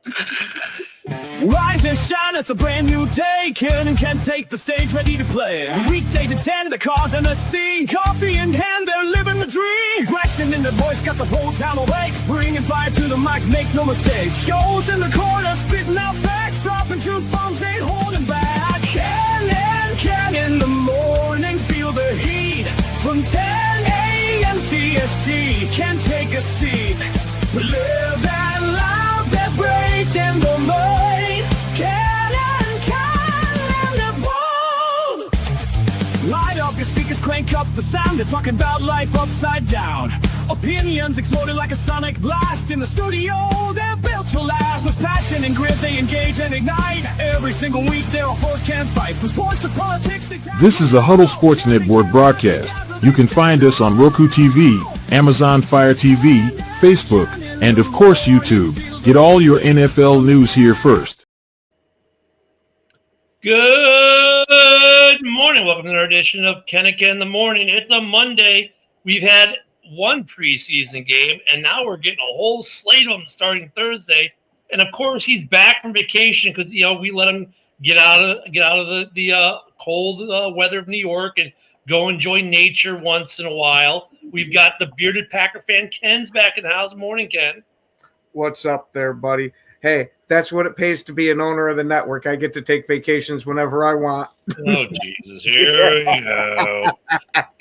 Rise and shine, it's a brand new day. Ken can take the stage, ready to play. Weekdays at 10, the cars and the scene. Coffee in hand, they're living the dream. Aggression in the voice, got the whole town awake. Bringing fire to the mic, make no mistake. Shows in the corner, spitting out facts. Dropping truth bombs, ain't holding back. Ken in the morning, feel the heat. From 10 a.m. CST, can take a seat. Live and loud, that break in the mind. Light up your speakers, crank up the sound. They're talking about life upside down. Opinions exploding like a sonic blast. In the studio, they're built to last. With passion and grit, they engage and ignite. Every single week, they're a force can't fight. From sports to politics, This is a Huddle Sports Network broadcast. You can find us on Roku TV, Amazon Fire TV, Facebook, and of course YouTube. Get all your NFL news here first. Good morning. Welcome to another edition of Kenneck in the Morning. It's a Monday. We've had one preseason game, and now we're getting a whole slate of them starting Thursday. And of course, he's back from vacation because we let him get out of the cold weather of New York and go enjoy nature once in a while. We've got the bearded Packer fan Ken's back in the house. Morning, Ken. What's up there, buddy? Hey, that's what it pays to be an owner of the network. I get to take vacations whenever I want. Oh, Jesus. Here we go.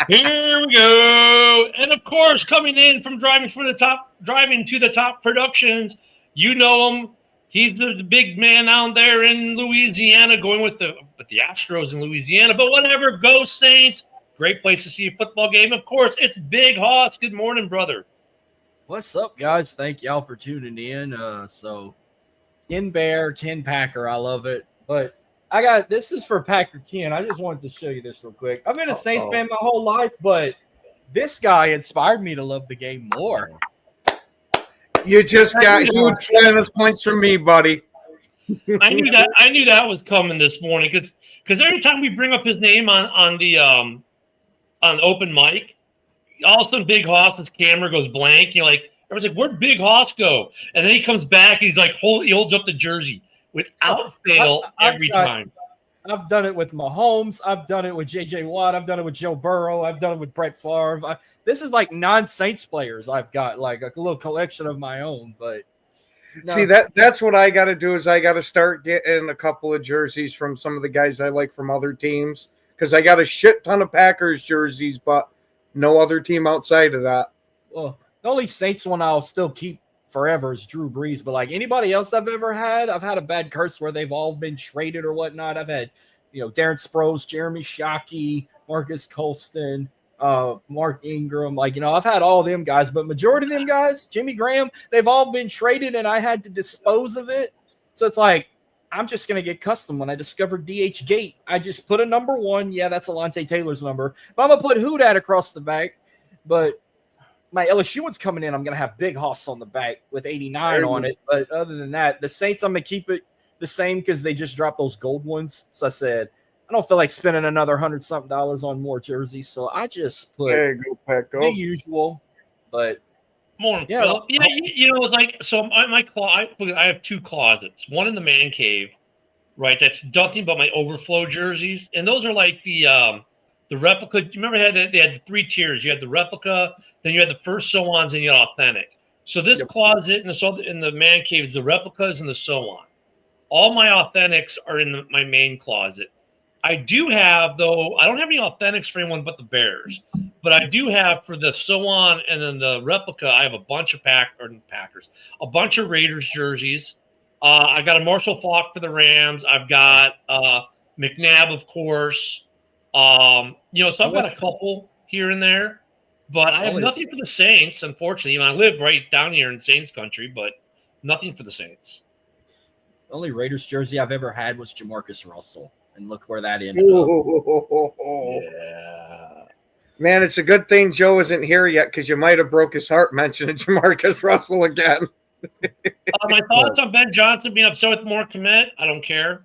Here we go. And, of course, coming in from Driving to the Top Productions, you know him. He's the big man out there in Louisiana going with the Astros in Louisiana. But whatever, go Saints. Great place to see a football game. Of course, it's Big Hoss. Good morning, brother. What's up, guys? Thank y'all for tuning in. Ken Bear, Ken Packer, I love it. But this is for Packer Ken. I just wanted to show you this real quick. I've been a Saints fan my whole life, but this guy inspired me to love the game more. You just got huge bonus points from me, buddy. I knew that was coming this morning because every time we bring up his name on the open mic, all of a sudden Big Hoss's camera goes blank. You're like, everyone's like, where'd Big Hoss go? And then he comes back. He's like, he holds up the jersey without fail every time. I've done it with Mahomes. I've done it with J.J. Watt. I've done it with Joe Burrow. I've done it with Brett Favre. This is like non-Saints players. I've got like a little collection of my own. But no. See, that's what I got to do is I got to start getting a couple of jerseys from some of the guys I like from other teams because I got a shit ton of Packers jerseys, but no other team outside of that. Well, the only Saints one I'll still keep forever is Drew Brees. But like anybody else I've ever had, I've had a bad curse where they've all been traded or whatnot. I've had, Darren Sproles, Jeremy Shockey, Marcus Colston, Mark Ingram. I've had all them guys, but majority of them guys, Jimmy Graham, they've all been traded and I had to dispose of it. So it's like, I'm just going to get custom. When I discovered DH Gate, I just put a number 1. Yeah, that's Alontae Taylor's number. But I'm going to put Houdat across the back. But my LSU one's coming in. I'm going to have Big Hoss on the back with 89 on it. But other than that, the Saints, I'm going to keep it the same because they just dropped those gold ones. So I said, I don't feel like spending another $100-something on more jerseys. So I just put the usual. But morning, Philip. Yeah, it's like, so I have 2 closets. One in the man cave, right? That's nothing but my overflow jerseys. And those are like the replica. Do you remember they had the 3 tiers? You had the replica, then you had the first so-ons, and you had authentic. So this closet in the man cave is the replicas and the so-on. All my authentics are in my main closet. I do have, though, I don't have any authentics for anyone but the Bears. But I do have for the so-on and then the replica, I have a bunch of Packers, a bunch of Raiders jerseys. I got a Marshall Faulk for the Rams. I've got McNabb, of course. So I've got a couple here and there. But I have nothing for the Saints, unfortunately. I live right down here in Saints country, but nothing for the Saints. The only Raiders jersey I've ever had was Jamarcus Russell. And look where that ended up. Yeah. Man, it's a good thing Joe isn't here yet because you might have broke his heart mentioning Jamarcus Russell again. My thoughts on Ben Johnson being upset with more commit, I don't care.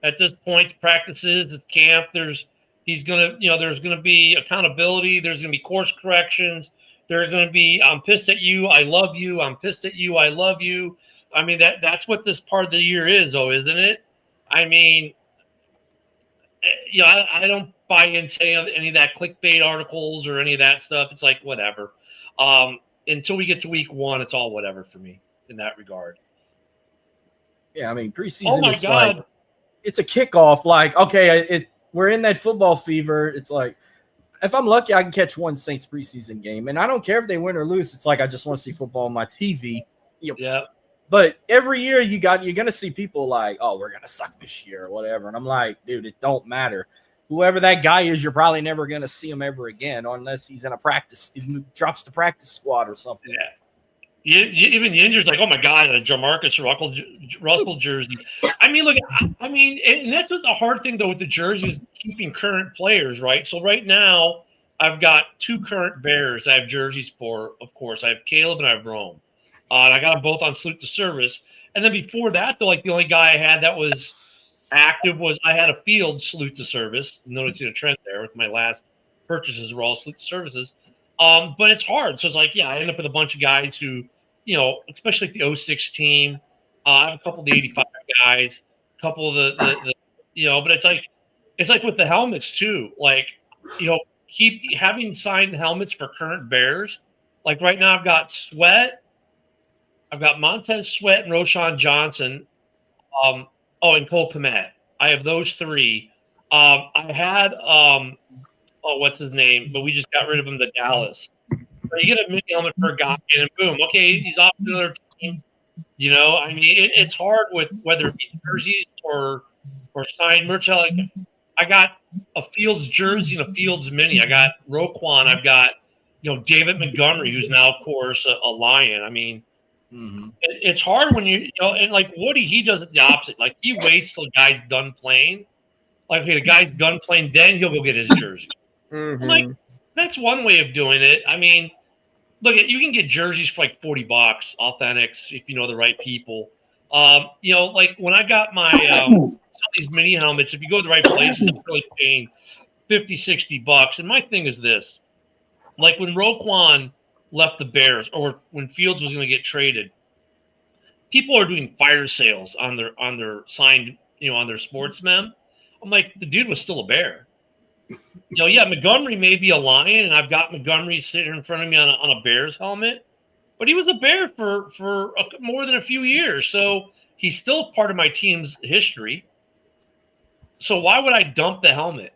At this point, practices, at camp, there's going to be accountability. There's going to be course corrections. There's going to be, I'm pissed at you. I love you. I'm pissed at you. I love you. I mean, that's what this part of the year is, though, isn't it? I mean, I don't buy into any of that clickbait articles or any of that stuff. It's like, whatever. Until we get to week 1, it's all whatever for me in that regard. Yeah, I mean, preseason. Oh my God. Like, it's a kickoff. Like, okay, we're in that football fever. It's like, if I'm lucky, I can catch one Saints preseason game, and I don't care if they win or lose. It's like I just want to see football on my TV. Yeah. But every year you're gonna see people like, oh, we're gonna suck this year or whatever, and I'm like, dude, it don't matter. Whoever that guy is, you're probably never gonna see him ever again, unless he's in a practice, he drops the practice squad or something. Yeah. Even the injuries, like, oh my God, a Jamarcus Russell jersey. I mean, look, I mean, and that's the hard thing though with the jerseys, keeping current players, right? So right now, I've got 2 current Bears I have jerseys for. Of course, I have Caleb and I have Rome. And I got them both on Salute to Service. And then before that, though, like the only guy I had that was active was I had a Field Salute to Service. Noticing a trend there with my last purchases were all Salute to Services. But it's hard. So it's like, yeah, I end up with a bunch of guys who, especially like the 06 team. I have a couple of the 85 guys, a couple of the but it's like with the helmets too. Like, keep having signed helmets for current Bears. Like right now I've got Sweat. I've got Montez Sweat and Roshan Johnson. And Cole Kmet. I have those 3. I had what's his name? But we just got rid of him to Dallas. So you get a mini helmet for a guy, and boom, okay, he's off to another team. I mean, it's hard with whether it be jerseys or signed merch. Like, I got a Fields jersey and a Fields mini. I got Roquan. I've got David Montgomery, who's now, of course, a Lion. I mean. Mm-hmm. It's hard when and like Woody, he does it the opposite. Like he waits till the guy's done playing. Like, okay, the guy's done playing, then he'll go get his jersey. Mm-hmm. Like that's one way of doing it. I mean, look, you can get jerseys for like $40, Authentics, if you know the right people. Like when I got my some of these mini helmets, if you go to the right places, I'm really paying $50-$60. And my thing is this: like when Roquan left the Bears, or when Fields was going to get traded, people are doing fire sales on their signed, on their sports mem. I'm like, the dude was still a Bear. Yeah, Montgomery may be a Lion, and I've got Montgomery sitting in front of me on a Bears helmet, but he was a Bear for more than a few years, so he's still part of my team's history. So why would I dump the helmet?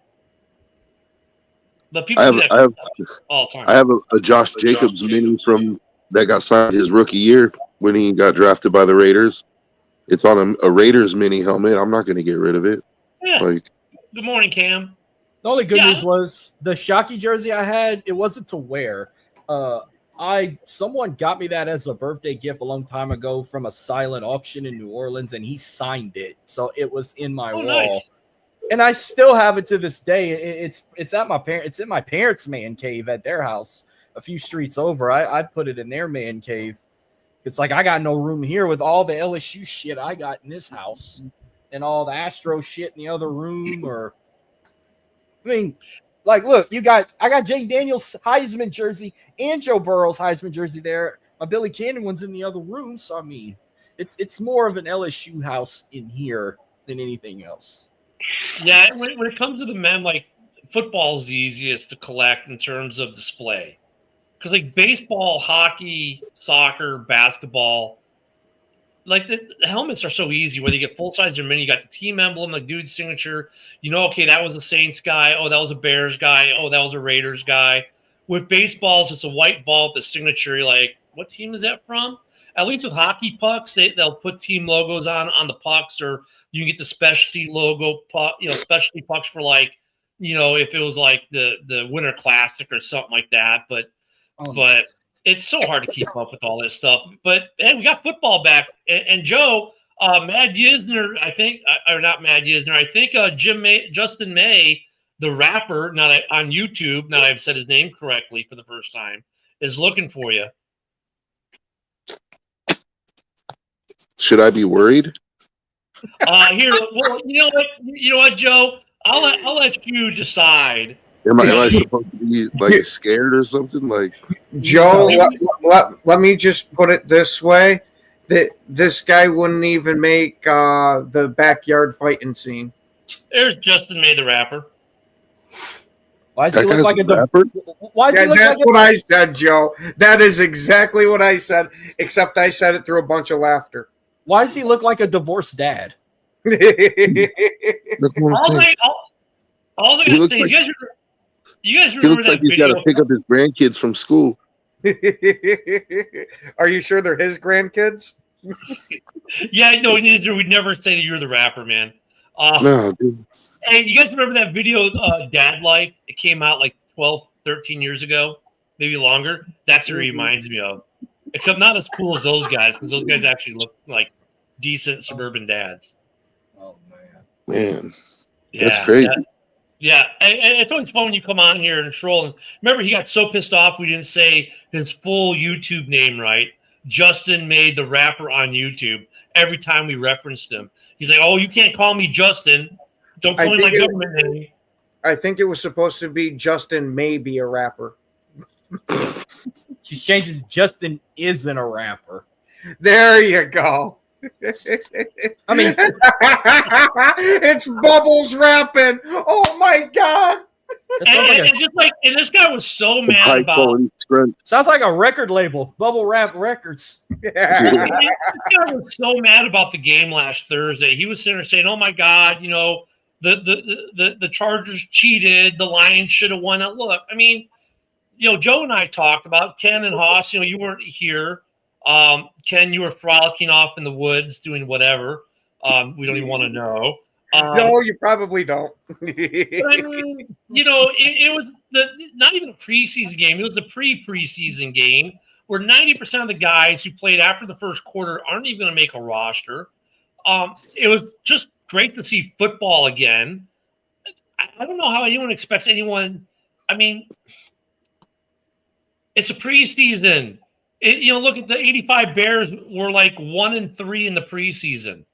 But people I have a Josh Jacobs mini from that got signed his rookie year when he got drafted by the Raiders. It's on a Raiders mini helmet. I'm not going to get rid of it. Yeah. Good morning, Cam. The only good news was the Shockey jersey I had. It wasn't to wear. Someone got me that as a birthday gift a long time ago from a silent auction in New Orleans, and he signed it, so it was in my wall. Nice. And I still have it to this day. It's at my It's in my parents' man cave at their house, a few streets over. I put it in their man cave. It's like I got no room here with all the LSU shit I got in this house, and all the Astro shit in the other room. Like, look, I got Jay Daniels' Heisman jersey and Joe Burrow's Heisman jersey there. My Billy Cannon one's in the other room. So I mean, it's more of an LSU house in here than anything else. Yeah, when it comes to the men, like football is the easiest to collect in terms of display, because like baseball, hockey, soccer, basketball, like the helmets are so easy. Whether you get full size or mini, you got the team emblem, the dude's signature. Okay, that was a Saints guy. Oh, that was a Bears guy. Oh, that was a Raiders guy. With baseballs, it's a white ball with the signature. You're like, what team is that from? At least with hockey pucks, they'll put team logos on the pucks, or you can get the specialty logo puck, specialty pucks for like, if it was like the Winter Classic or something like that. But it's so hard to keep up with all this stuff. But hey, we got football back, and Joe, Mad Yisner, I think, or not Mad Yisner, I think Justin May, the rapper, on YouTube, now I've said his name correctly for the first time, is looking for you. Should I be worried? Here, well, you know what, Joe? I'll let you decide. Am I supposed to be like scared or something? Like, Joe, let me just put it this way: This guy wouldn't even make the backyard fighting scene. There's Justin May the rapper. Why does he look like a rapper? Why does he look That's like what I said, Joe. That is exactly what I said, except I said it through a bunch of laughter. Why does he look like a divorced dad? All I gotta say is you guys He remember looks like that he's got video? to pick up his grandkids from school. Are you sure they're his grandkids? Yeah, no, we'd never say that you're the rapper, man. No, dude. Hey, you guys remember that video, Dad Life? It came out like 12, 13 years ago, maybe longer. That's what it reminds me of. Except not as cool as those guys, because those guys actually look like decent suburban dads. Oh man, That's crazy. Yeah, and it's always fun when you come on here and troll. And remember, he got so pissed off we didn't say his full YouTube name right. Justin May the rapper on YouTube. Every time we referenced him, he's like, "Oh, you can't call me Justin. Don't call me my government name." I think it was supposed to be Justin may be a rapper. she's changing. Justin isn't a rapper. There you go. I mean, it's Bubbles rapping. Oh my god! And this guy was so mad about. Sounds like a record label, Bubble Rap Records. This guy was so mad about the game last Thursday. He was sitting there saying, "Oh my God, you know, the Chargers cheated. The Lions should have won it." Look, I mean, you know, Joe and I talked about Ken and Haas. You know, you weren't here. Ken, you were frolicking off in the woods doing whatever. We don't even want to know. No, you probably don't. But I mean, you know, it was not even a preseason game. It was a pre-preseason game where 90% of the guys who played after the first quarter aren't even going to make a roster. It was just great to see football again. I don't know how anyone expects anyone. I mean, it's a preseason. You know, look at the 85 Bears were like 1-3 in the preseason,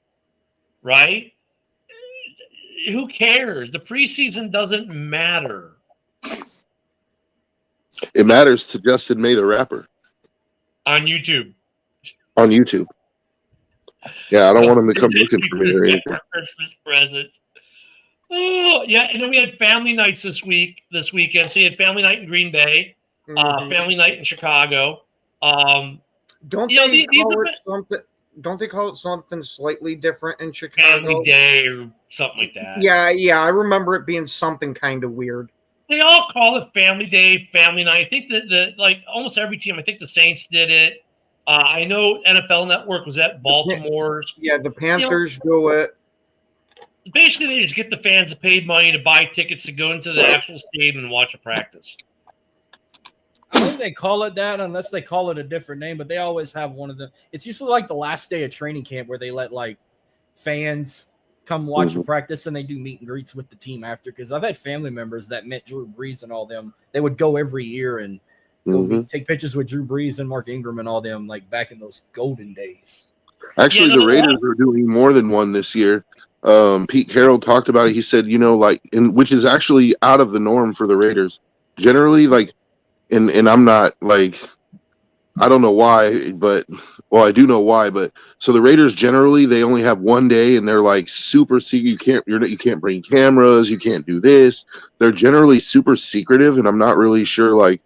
right? Who cares? The preseason doesn't matter. It matters to Justin May the rapper On YouTube. On YouTube. Yeah, I don't want him to come looking for me or anything. Christmas present. Oh yeah, and then we had family nights this weekend. So you had family night in Green Bay, family night in Chicago. Don't they call it something slightly different in Chicago? Family Day or something like that. Yeah, I remember it being something kind of weird. They all call it Family Day, Family Night. I think that like almost every team. I think the Saints did it. I know NFL Network was at Baltimore's. Yeah, the Panthers do it. Basically, they just get the fans that paid money to buy tickets to go into the actual stadium and watch a practice. I don't think they call it that unless they call it a different name, but they always have one of them. It's usually like the last day of training camp where they let like fans come watch a practice and they do meet and greets with the team after. Because I've had family members that met Drew Brees and all them. They would go every year and go take pictures with Drew Brees and Mark Ingram and all them, like back in those golden days. Actually, the Raiders are doing more than one this year. Pete Carroll talked about it. He said, you know, like, which is actually out of the norm for the Raiders. Generally, like, and I'm not like, I don't know why, but well, I do know why, but so the Raiders generally they only have one day and they're like super secret. You can't bring cameras, you can't do this. They're generally super secretive, and I'm not really sure like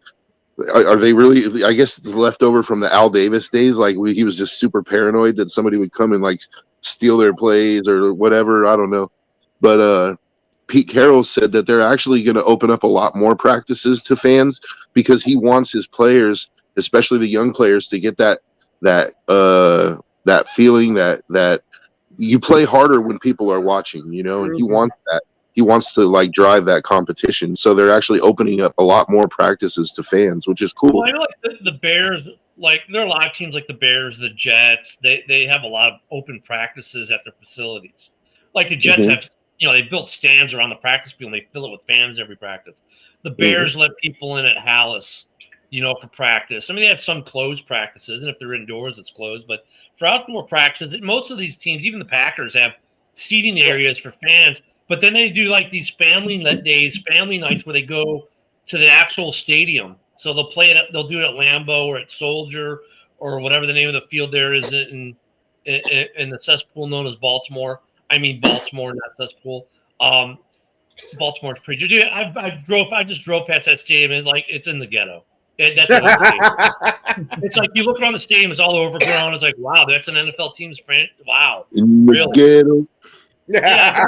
are they really? I guess it's left over from the Al Davis days. Like he was just super paranoid that somebody would come and like steal their plays or whatever. I don't know, but Pete Carroll said that they're actually going to open up a lot more practices to fans because he wants his players, especially the young players, to get that feeling that you play harder when people are watching, you know, and he wants that. He wants to like drive that competition. So they're actually opening up a lot more practices to fans, which is cool. Well, I know like the Bears, like there are a lot of teams like the Bears, the Jets, they have a lot of open practices at their facilities. Like the Jets have, you know, they built stands around the practice field and they fill it with fans every practice. The Bears let people in at Hallis, you know, for practice. I mean, they have some closed practices, and if they're indoors, it's closed. But for outdoor practices, most of these teams, even the Packers, have seating areas for fans. But then they do like these family nights where they go to the actual stadium. So they'll do it at Lambeau or at Soldier or whatever the name of the field there is in the cesspool known as Baltimore. I mean Baltimore, not cesspool. Baltimore's pretty. Dude, I just drove past that stadium, and it's in the ghetto. That's it's like you look around the stadium, it's all overgrown. It's like, wow, that's an NFL team's friend. Wow, In the really? ghetto. Yeah,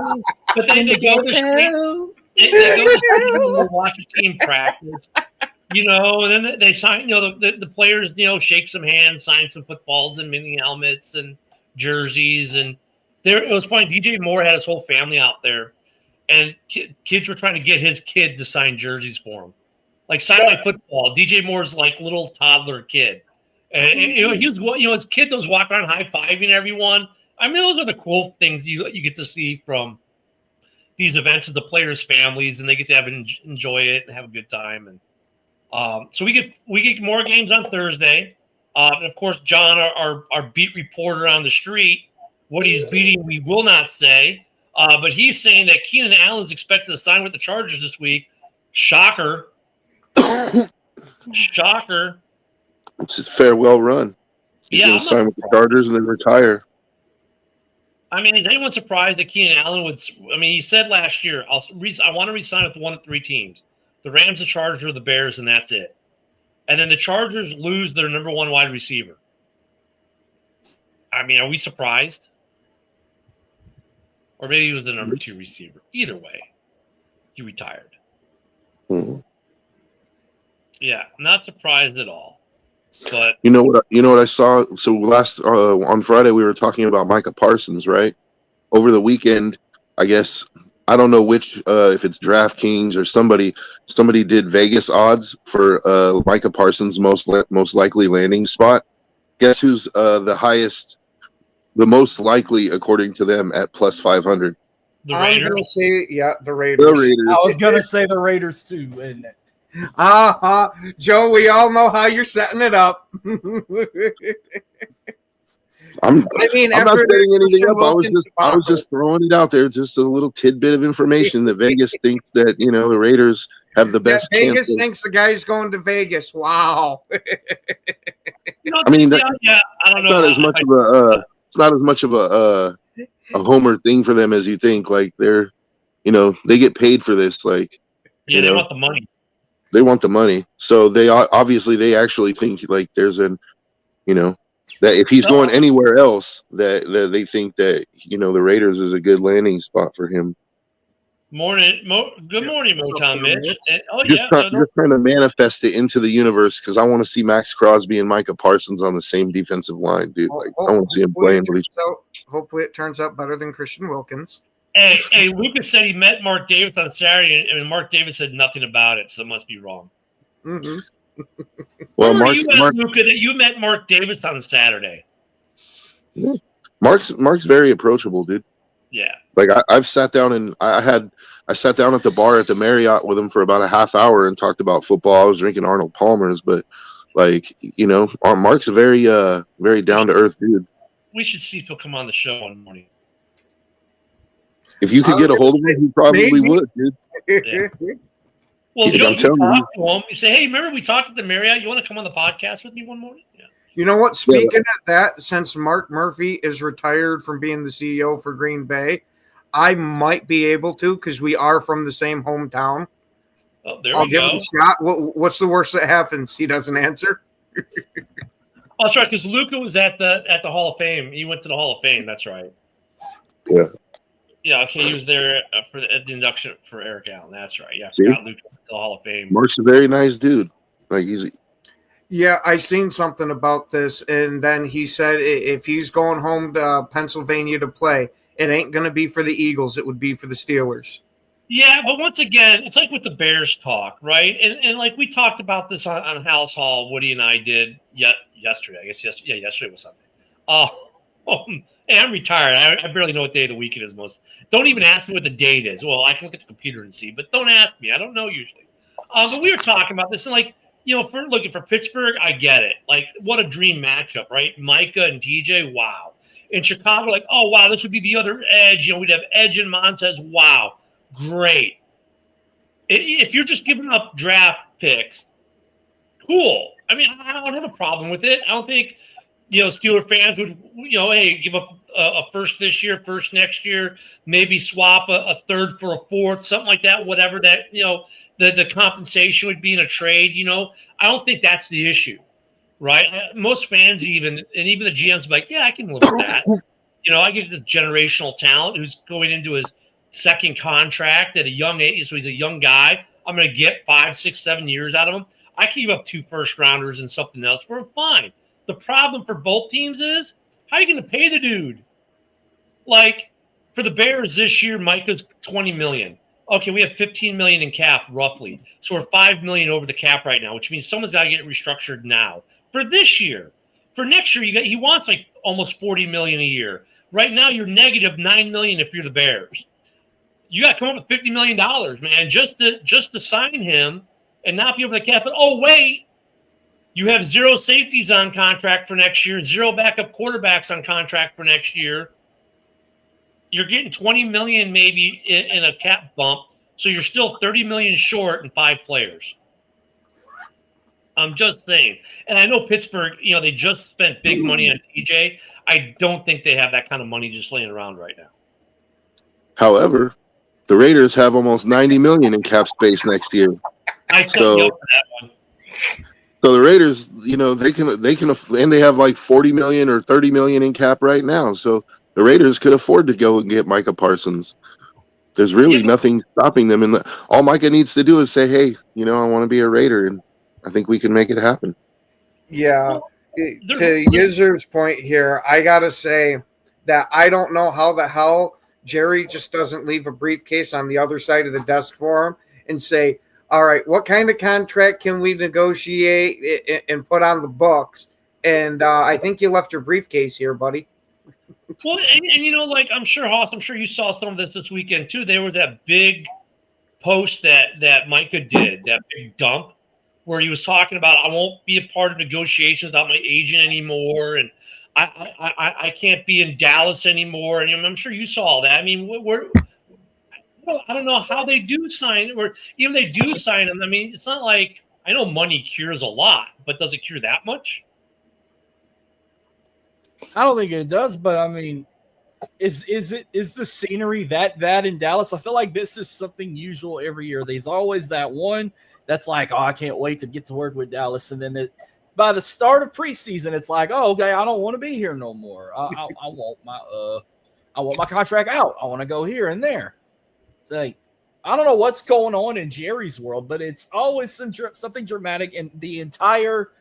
but then they go to the street. They go to the street and watch a team practice. And then they sign. The players, shake some hands, sign some footballs and mini helmets and jerseys. And it was funny. DJ Moore had his whole family out there, and kids were trying to get his kid to sign jerseys for him. Like sign my football. DJ Moore's like little toddler kid, and he was his kid was walking around high fiving everyone. I mean, those are the cool things you get to see from these events of the players' families, and they get to enjoy it and have a good time. And so we get more games on Thursday. And of course, John, our beat reporter on the street, what he's beating, we will not say. But he's saying that Keenan Allen's expected to sign with the Chargers this week. Shocker. Shocker. It's his farewell run. He's going to sign with the Chargers and then retire. I mean, is anyone surprised that Keenan Allen would? I mean, he said last year, I want to re-sign with one of 3 teams: the Rams, the Chargers, the Bears, and that's it. And then the Chargers lose their number 1 wide receiver. I mean, are we surprised? Or maybe he was the number 2 receiver. Either way, he retired. Mm-hmm. Yeah, not surprised at all. But you know what I saw? So last on Friday we were talking about Micah Parsons, right? Over the weekend, I guess I don't know which if it's DraftKings or somebody did Vegas odds for Micah Parsons' most likely landing spot. Guess who's the most likely according to them at plus 500? The Raiders. I'm gonna say the Raiders. The Raiders. I was gonna say the Raiders too, isn't it? Joe, we all know how you're setting it up. I'm not setting anything up. I was just throwing it out there. Just a little tidbit of information that Vegas thinks that the Raiders have the best. Vegas thinks the guy's going to Vegas. Wow. I mean, I don't know. It's not as much of a homer thing for them as you think. Like they're, they get paid for this. Like, they want the money. They want the money, so they actually think like there's that if he's going anywhere else, that they think that the Raiders is a good landing spot for him. Good morning, Motown Mitch. Just trying to manifest it into the universe because I want to see Max Crosby and Micah Parsons on the same defensive line, dude. Like I want to see him playing. Hopefully, it turns out better than Christian Wilkins. Hey, Lucas said he met Mark Davis on Saturday, and Mark Davis said nothing about it, so it must be wrong. Mm-hmm. Well, Luca, that you met Mark Davis on Saturday. Yeah. Mark's very approachable, dude. Yeah. Like I've sat down and I sat down at the bar at the Marriott with him for about a half hour and talked about football. I was drinking Arnold Palmer's, but Mark's a very down to earth dude. We should see if he'll come on the show one morning. If you could get a hold of him, he probably would, dude. Yeah. Well, Joe, you talk to him. You say, hey, remember we talked at the Marriott? You want to come on the podcast with me one morning? Yeah. You know what? Speaking of that, since Mark Murphy is retired from being the CEO for Green Bay, I might be able to because we are from the same hometown. Oh, there I'll we give go. him a shot. What's the worst that happens? He doesn't answer. Oh, that's right, because Luca was at the Hall of Fame. He went to the Hall of Fame. That's right. Yeah. Yeah, okay, he was there for the induction for Eric Allen. That's right. Yeah, I forgot Luca went to the Hall of Fame. Mark's a very nice dude. Like Yeah, I seen something about this, and then he said if he's going home to Pennsylvania to play, it ain't going to be for the Eagles. It would be for the Steelers. Yeah, but once again, it's like with the Bears talk, right? And like we talked about this on House Hall, Woody and I did yesterday. I guess yesterday was Sunday. Hey, I'm retired. I barely know what day of the week it is most. Don't even ask me what the date is. Well, I can look at the computer and see, but don't ask me. I don't know usually. But we were talking about this, and like, for looking for Pittsburgh, I get it. Like, what a dream matchup, right? Micah and DJ, wow. In Chicago, like, oh, wow, this would be the other edge. We'd have Edge and Montez. Wow, great. If you're just giving up draft picks, cool. I mean, I don't have a problem with it. I don't think, Steeler fans would, hey, give up a first this year, first next year, maybe swap a third for a fourth, something like that, whatever that, the compensation would be in a trade, I don't think that's the issue, right? Most fans even the GMs be like, yeah, I can live with that. I get the generational talent who's going into his second contract at a young age, so he's a young guy. I'm going to get 5, 6, 7 years out of him. I can give up 2 first-rounders and something else for him, fine. The problem for both teams is, how are you going to pay the dude? Like, for the Bears this year, Micah's $20 million. Okay, we have $15 million in cap, roughly. So we're $5 million over the cap right now, which means someone's got to get restructured now. For this year. For next year, he wants like almost $40 million a year. Right now, you're negative $9 million if you're the Bears. You got to come up with $50 million, man, just to sign him and not be over the cap. But, oh, wait, you have 0 safeties on contract for next year, 0 backup quarterbacks on contract for next year. You're getting $20 million maybe in a cap bump, so you're still $30 million short in 5 players. I'm just saying. And I know Pittsburgh, they just spent big money on TJ. I don't think they have that kind of money just laying around right now. However, the Raiders have almost $90 million in cap space next year. I set you up for that one. So the Raiders, they can, and they have like $40 million or $30 million in cap right now. So the Raiders could afford to go and get Micah Parsons. There's really nothing stopping them. And all Micah needs to do is say, hey, I want to be a Raider, and I think we can make it happen. Yeah. To Yizer's point here, I got to say that I don't know how the hell Jerry just doesn't leave a briefcase on the other side of the desk for him and say, all right, what kind of contract can we negotiate and put on the books? And I think you left your briefcase here, buddy. Well, and like I'm sure, Hoss, I'm sure you saw some of this weekend too. There was that big post that Micah did, that big dump, where he was talking about, I won't be a part of negotiations without my agent anymore, and I can't be in Dallas anymore. And I'm sure you saw all that. I mean, I don't know how they do sign, or even they do sign him. I mean, it's not like, I know money cures a lot, but does it cure that much? I don't think it does, but I mean, is the scenery that bad in Dallas? I feel like this is something usual every year. There's always that one that's like, oh, I can't wait to get to work with Dallas, and then by the start of preseason, it's like, oh, okay, I don't want to be here no more. I want my contract out. I want to go here and there. It's like, I don't know what's going on in Jerry's world, but it's always something dramatic in the entire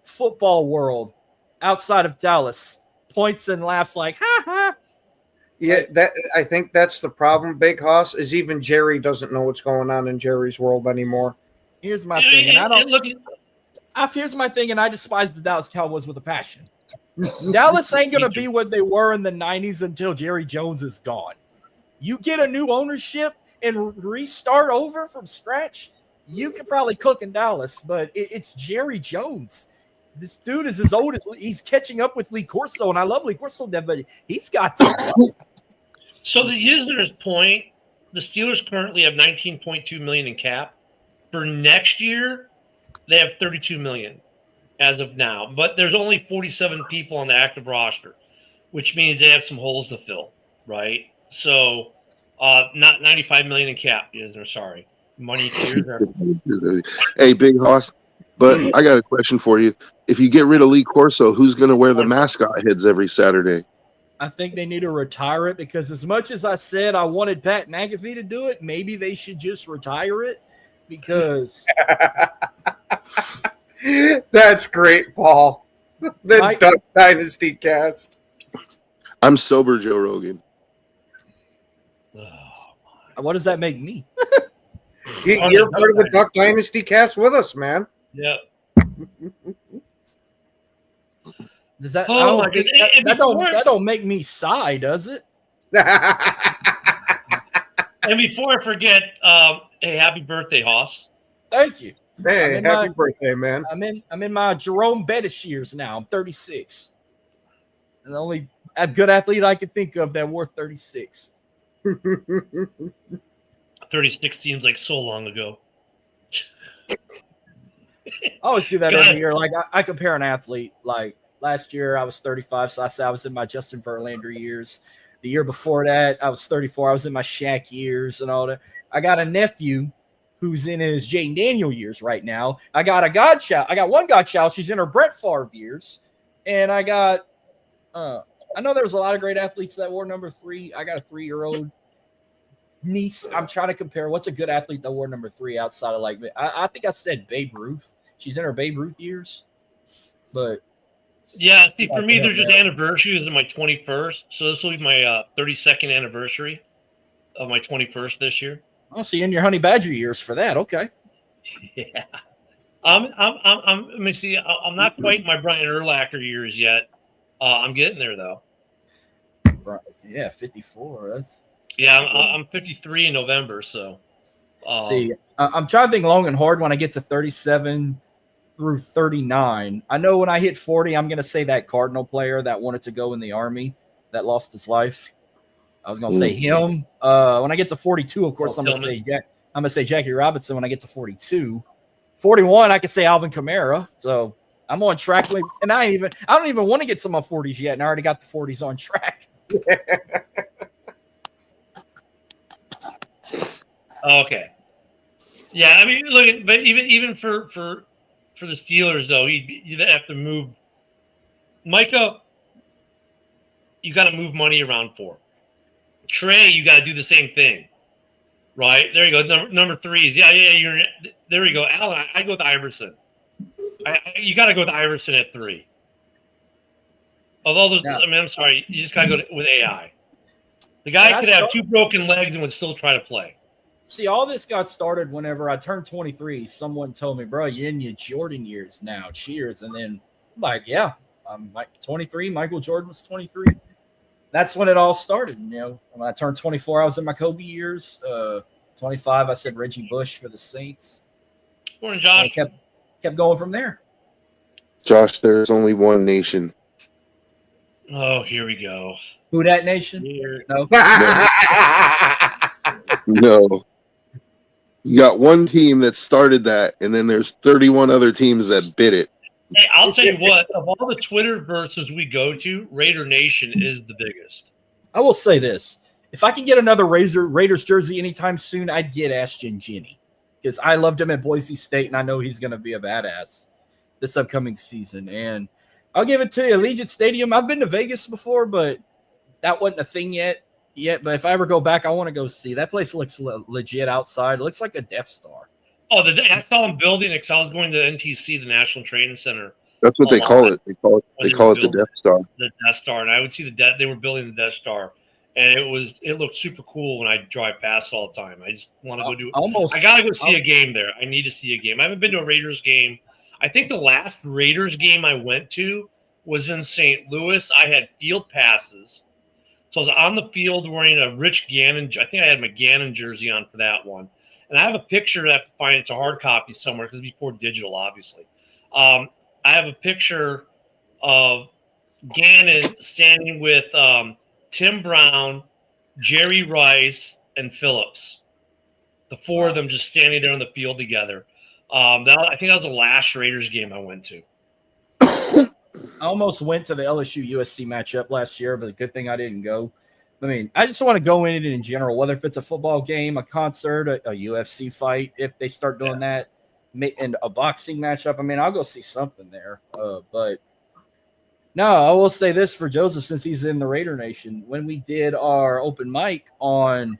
football world outside of Dallas. Points and laughs like, ha ha. Yeah, I think that's the problem, Big Hoss, is even Jerry doesn't know what's going on in Jerry's world anymore. Here's my thing, here's my thing, and I despise the Dallas Cowboys with a passion. Dallas ain't gonna be what they were in the 90s until Jerry Jones is gone. You get a new ownership and restart over from scratch, you could probably cook in Dallas, but it's Jerry Jones. This dude is as old as he's catching up with Lee Corso, and I love Lee Corso, but he's got to go. So the user's point, the Steelers currently have $19.2 million in cap. For next year, they have $32 million as of now, but there's only 47 people on the active roster, which means they have some holes to fill, right? So, not $95 million in cap. Sorry, money clears. Hey, Big Hoss, but I got a question for you. If you get rid of Lee Corso, who's going to wear the mascot heads every Saturday? I think they need to retire it, because as much as I said I wanted Pat McAfee to do it, maybe they should just retire it, because that's great, Paul. The Duck Dynasty cast. I'm sober, Joe Rogan. What does that make me? You're part of the Duck Dynasty cast with us, man. Yeah. Does that? That don't make me sigh, does it? And before I forget, hey, happy birthday, Hoss. Thank you. Hey, happy birthday, man. I'm in my Jerome Bettis years now. I'm 36. And the only good athlete I can think of that wore 36. 36 seems like so long ago. I always do that every year. Like I compare an athlete. Like last year I was 35, so I said I was in my Justin Verlander years. The year before that I was 34. I was in my Shaq years and all that. I got a nephew who's in his Jaden Daniel years right now. I got a godchild. I got one godchild. She's in her Brett Favre years, and I got. I know there's a lot of great athletes that wore number 3. I got a 3-year-old niece. I'm trying to compare what's a good athlete that wore number 3 outside of like I think I said Babe Ruth. She's in her Babe Ruth years, but yeah. See, for me, they're just anniversaries of my 21st. So this will be my 32nd anniversary of my 21st this year. I'll see in your Honey Badger years for that. Okay. Yeah. Let me see. I'm not quite in my Brian Urlacher years yet. I'm getting there though. Yeah, 54. That's I'm 53 in November. So see, I'm trying to think long and hard when I get to 37 through 39. I know when I hit 40, I'm going to say that Cardinal player that wanted to go in the Army that lost his life. I was going to say him. When I get to 42, of course, I'm going to say Jackie Robinson when I get to 42. 41, I could say Alvin Kamara. So I'm on track. And I don't even want to get to my 40s yet, and I already got the 40s on track. Okay. Yeah, I mean, look, but even for the Steelers though, you have to move. Micah, you got to move money around for. Trey, you got to do the same thing, right? There you go. Number 3s. Yeah. There you go. Alan, I go with Iverson. You got to go with Iverson at 3. Although, I'm sorry, you just got to go with AI. The guy could have 2 broken legs and would still try to play. See, all this got started whenever I turned 23. Someone told me, bro, you're in your Jordan years now. Cheers. And then I'm like, yeah, I'm like 23. Michael Jordan was 23. That's when it all started. You know, when I turned 24, I was in my Kobe years. 25, I said Reggie Bush for the Saints. Morning, Josh. And I kept going from there. Josh, there's only one nation. Oh, here we go. Who that nation? No. No. You got one team that started that, and then there's 31 other teams that bid it. Hey, I'll tell you what. Of all the Twitter verses we go to, Raider Nation is the biggest. I will say this. If I can get another Raiders jersey anytime soon, I'd get Ashton Ginny. Because I loved him at Boise State, and I know he's going to be a badass this upcoming season. And I'll give it to you. Allegiant Stadium, I've been to Vegas before, but that wasn't a thing yet. But if I ever go back, I want to go see. That place looks legit outside. It looks like a Death Star. Oh, I saw them building it because I was going to NTC, the National Training Center. That's what they call it. They call it the Death Star. The Death Star, and I would see they were building the Death Star, and it looked super cool when I drive past all the time. I just want to go do it. I gotta go see a game there. I need to see a game. I haven't been to a Raiders game. I think the last Raiders game I went to was in St. Louis. I had field passes. So I was on the field wearing a Rich Gannon. I think I had my Gannon jersey on for that one. And I have a picture that I have to find. It's a hard copy somewhere because it's before digital, obviously. I have a picture of Gannon standing with Tim Brown, Jerry Rice, and Phillips. The 4 of them just standing there on the field together. I think that was the last Raiders game I went to. I almost went to the LSU USC matchup last year, but a good thing I didn't go. I mean, I just want to go in it in general, whether if it's a football game, a concert, a UFC fight, if they start doing that, and a boxing matchup. I mean, I'll go see something there. But no, I will say this for Joseph, since he's in the Raider Nation. When we did our open mic on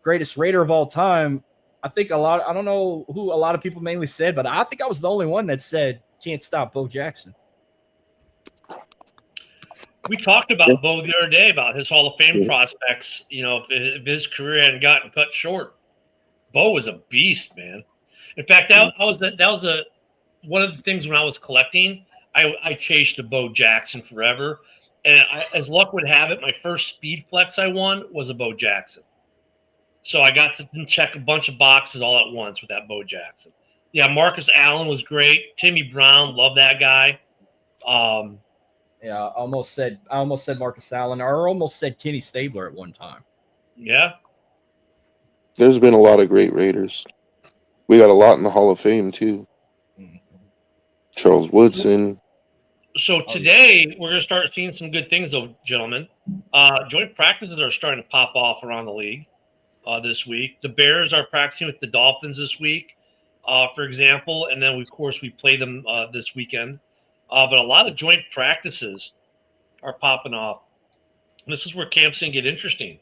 greatest Raider of all time, I think I don't know who a lot of people mainly said, but I think I was the only one that said can't stop Bo Jackson. We talked about Bo the other day about his Hall of Fame prospects. You know, if his career hadn't gotten cut short, Bo was a beast, man. In fact, that was one of the things when I was collecting. I chased the Bo Jackson forever, and as luck would have it, my first Speed Flex I won was a Bo Jackson. So I got to check a bunch of boxes all at once with that Bo Jackson. Yeah, Marcus Allen was great. Timmy Brown, love that guy. Yeah, I almost said Marcus Allen, or almost said Kenny Stabler at one time. Yeah. There's been a lot of great Raiders. We got a lot in the Hall of Fame too. Charles Woodson. So today we're going to start seeing some good things, though, gentlemen. Joint practices are starting to pop off around the league this week. The Bears are practicing with the Dolphins this week, for example, and then of course we play them this weekend. But a lot of joint practices are popping off. This is where camp's going to get interesting.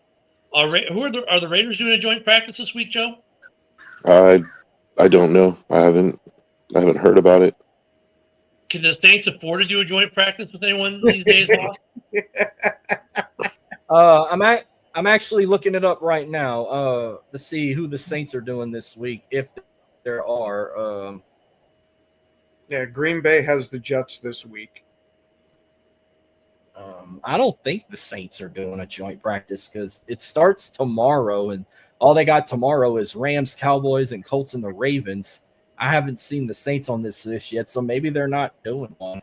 Are the Raiders doing a joint practice this week, Joe? I don't know. I haven't heard about it. Can the Saints afford to do a joint practice with anyone these days, Boss? I'm actually looking it up right now to see who the Saints are doing this week, if there are. Yeah, Green Bay has the Jets this week. I don't think the Saints are doing a joint practice because it starts tomorrow, and all they got tomorrow is Rams, Cowboys, and Colts and the Ravens. I haven't seen the Saints on this list yet, so maybe they're not doing one.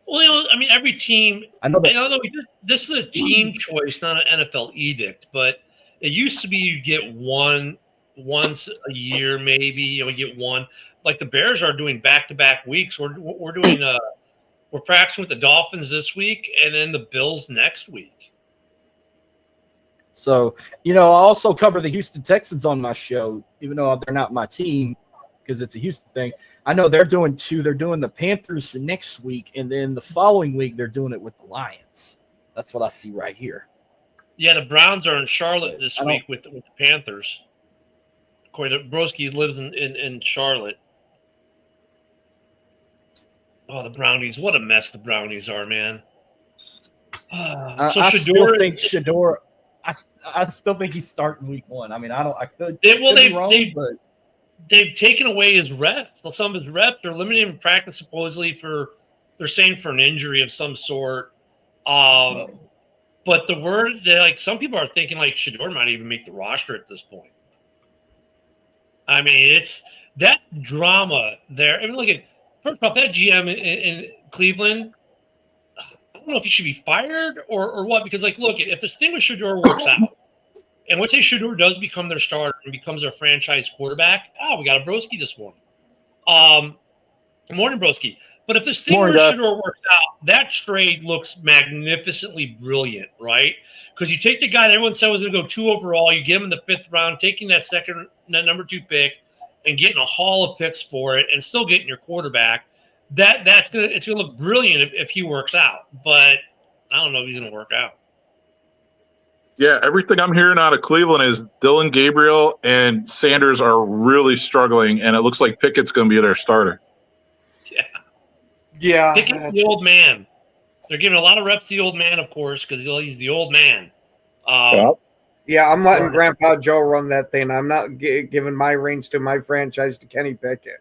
Well, I mean, every team. I know that. This is a team choice, not an NFL edict. But it used to be you get one once a year, maybe. You get one. Like the Bears are doing back-to-back weeks. We're doing we're practicing with the Dolphins this week, and then the Bills next week. So I also cover the Houston Texans on my show, even though they're not my team, because it's a Houston thing. I know they're doing two. They're doing the Panthers next week, and then the following week they're doing it with the Lions. That's what I see right here. Yeah, the Browns are in Charlotte this week with the Panthers. According to Broski lives in Charlotte. Oh, the Brownies. What a mess the Brownies are, man. I still think Shedeur – I still think he's starting week one. I mean, I could be wrong, but – they've taken away his reps. Some of his reps, they're limiting him in practice supposedly they're saying for an injury of some sort. But the word that some people are thinking Shedeur might even make the roster at this point. I mean, it's that drama there. I mean, look at first off, that GM in Cleveland. I don't know if he should be fired or what, because look, if this thing with Shedeur works out. And once Shedeur does become their starter and becomes their franchise quarterback, we got a Broski this morning. Morning, Broski. But if this thing with Shedeur works out, that trade looks magnificently brilliant, right? Because you take the guy that everyone said was going to go 2 overall, you get him in the 5th round, taking that number 2 pick, and getting a haul of picks for it, and still getting your quarterback. It's gonna look brilliant if he works out. But I don't know if he's going to work out. Yeah, everything I'm hearing out of Cleveland is Dylan Gabriel and Sanders are really struggling, and it looks like Pickett's going to be their starter. Yeah. Pickett's the old man. They're giving a lot of reps to the old man, of course, because he's the old man. Yeah, I'm letting Grandpa Joe run that thing. I'm not giving my reins to my franchise to Kenny Pickett.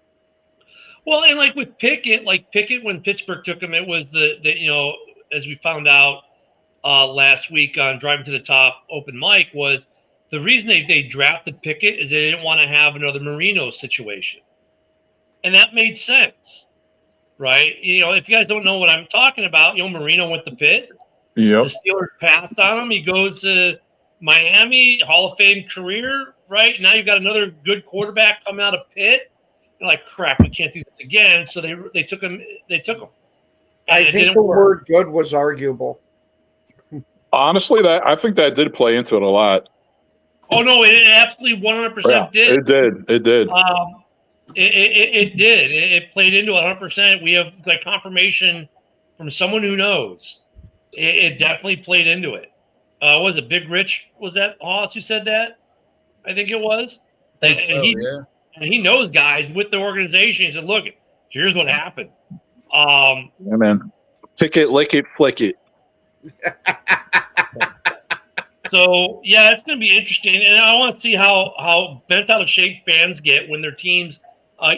Well, and with Pickett, when Pittsburgh took him, it was the as we found out last week on Driving to the Top open mic, was the reason they drafted Pickett is they didn't want to have another Marino situation. And that made sense, right? If you guys don't know what I'm talking about, Marino went to Pitt. Yep. The Steelers passed on him. He goes to Miami, Hall of Fame career, right? Now you've got another good quarterback coming out of Pitt. You're like, crap, we can't do this again. So they took him. I think the word good was arguable. Honestly, I think that did play into it a lot. Oh no, it absolutely 100% did. It did. It did. It played into 100%. We have confirmation from someone who knows. It definitely played into it. Was it Big Rich? Was that Hoss who said that? I think it was. I think so, yeah. And he knows guys with the organization. He said, "Look, here's what happened." Yeah, man. Pick it, lick it, flick it. So yeah, it's going to be interesting, and I want to see how bent out of shape fans get when their teams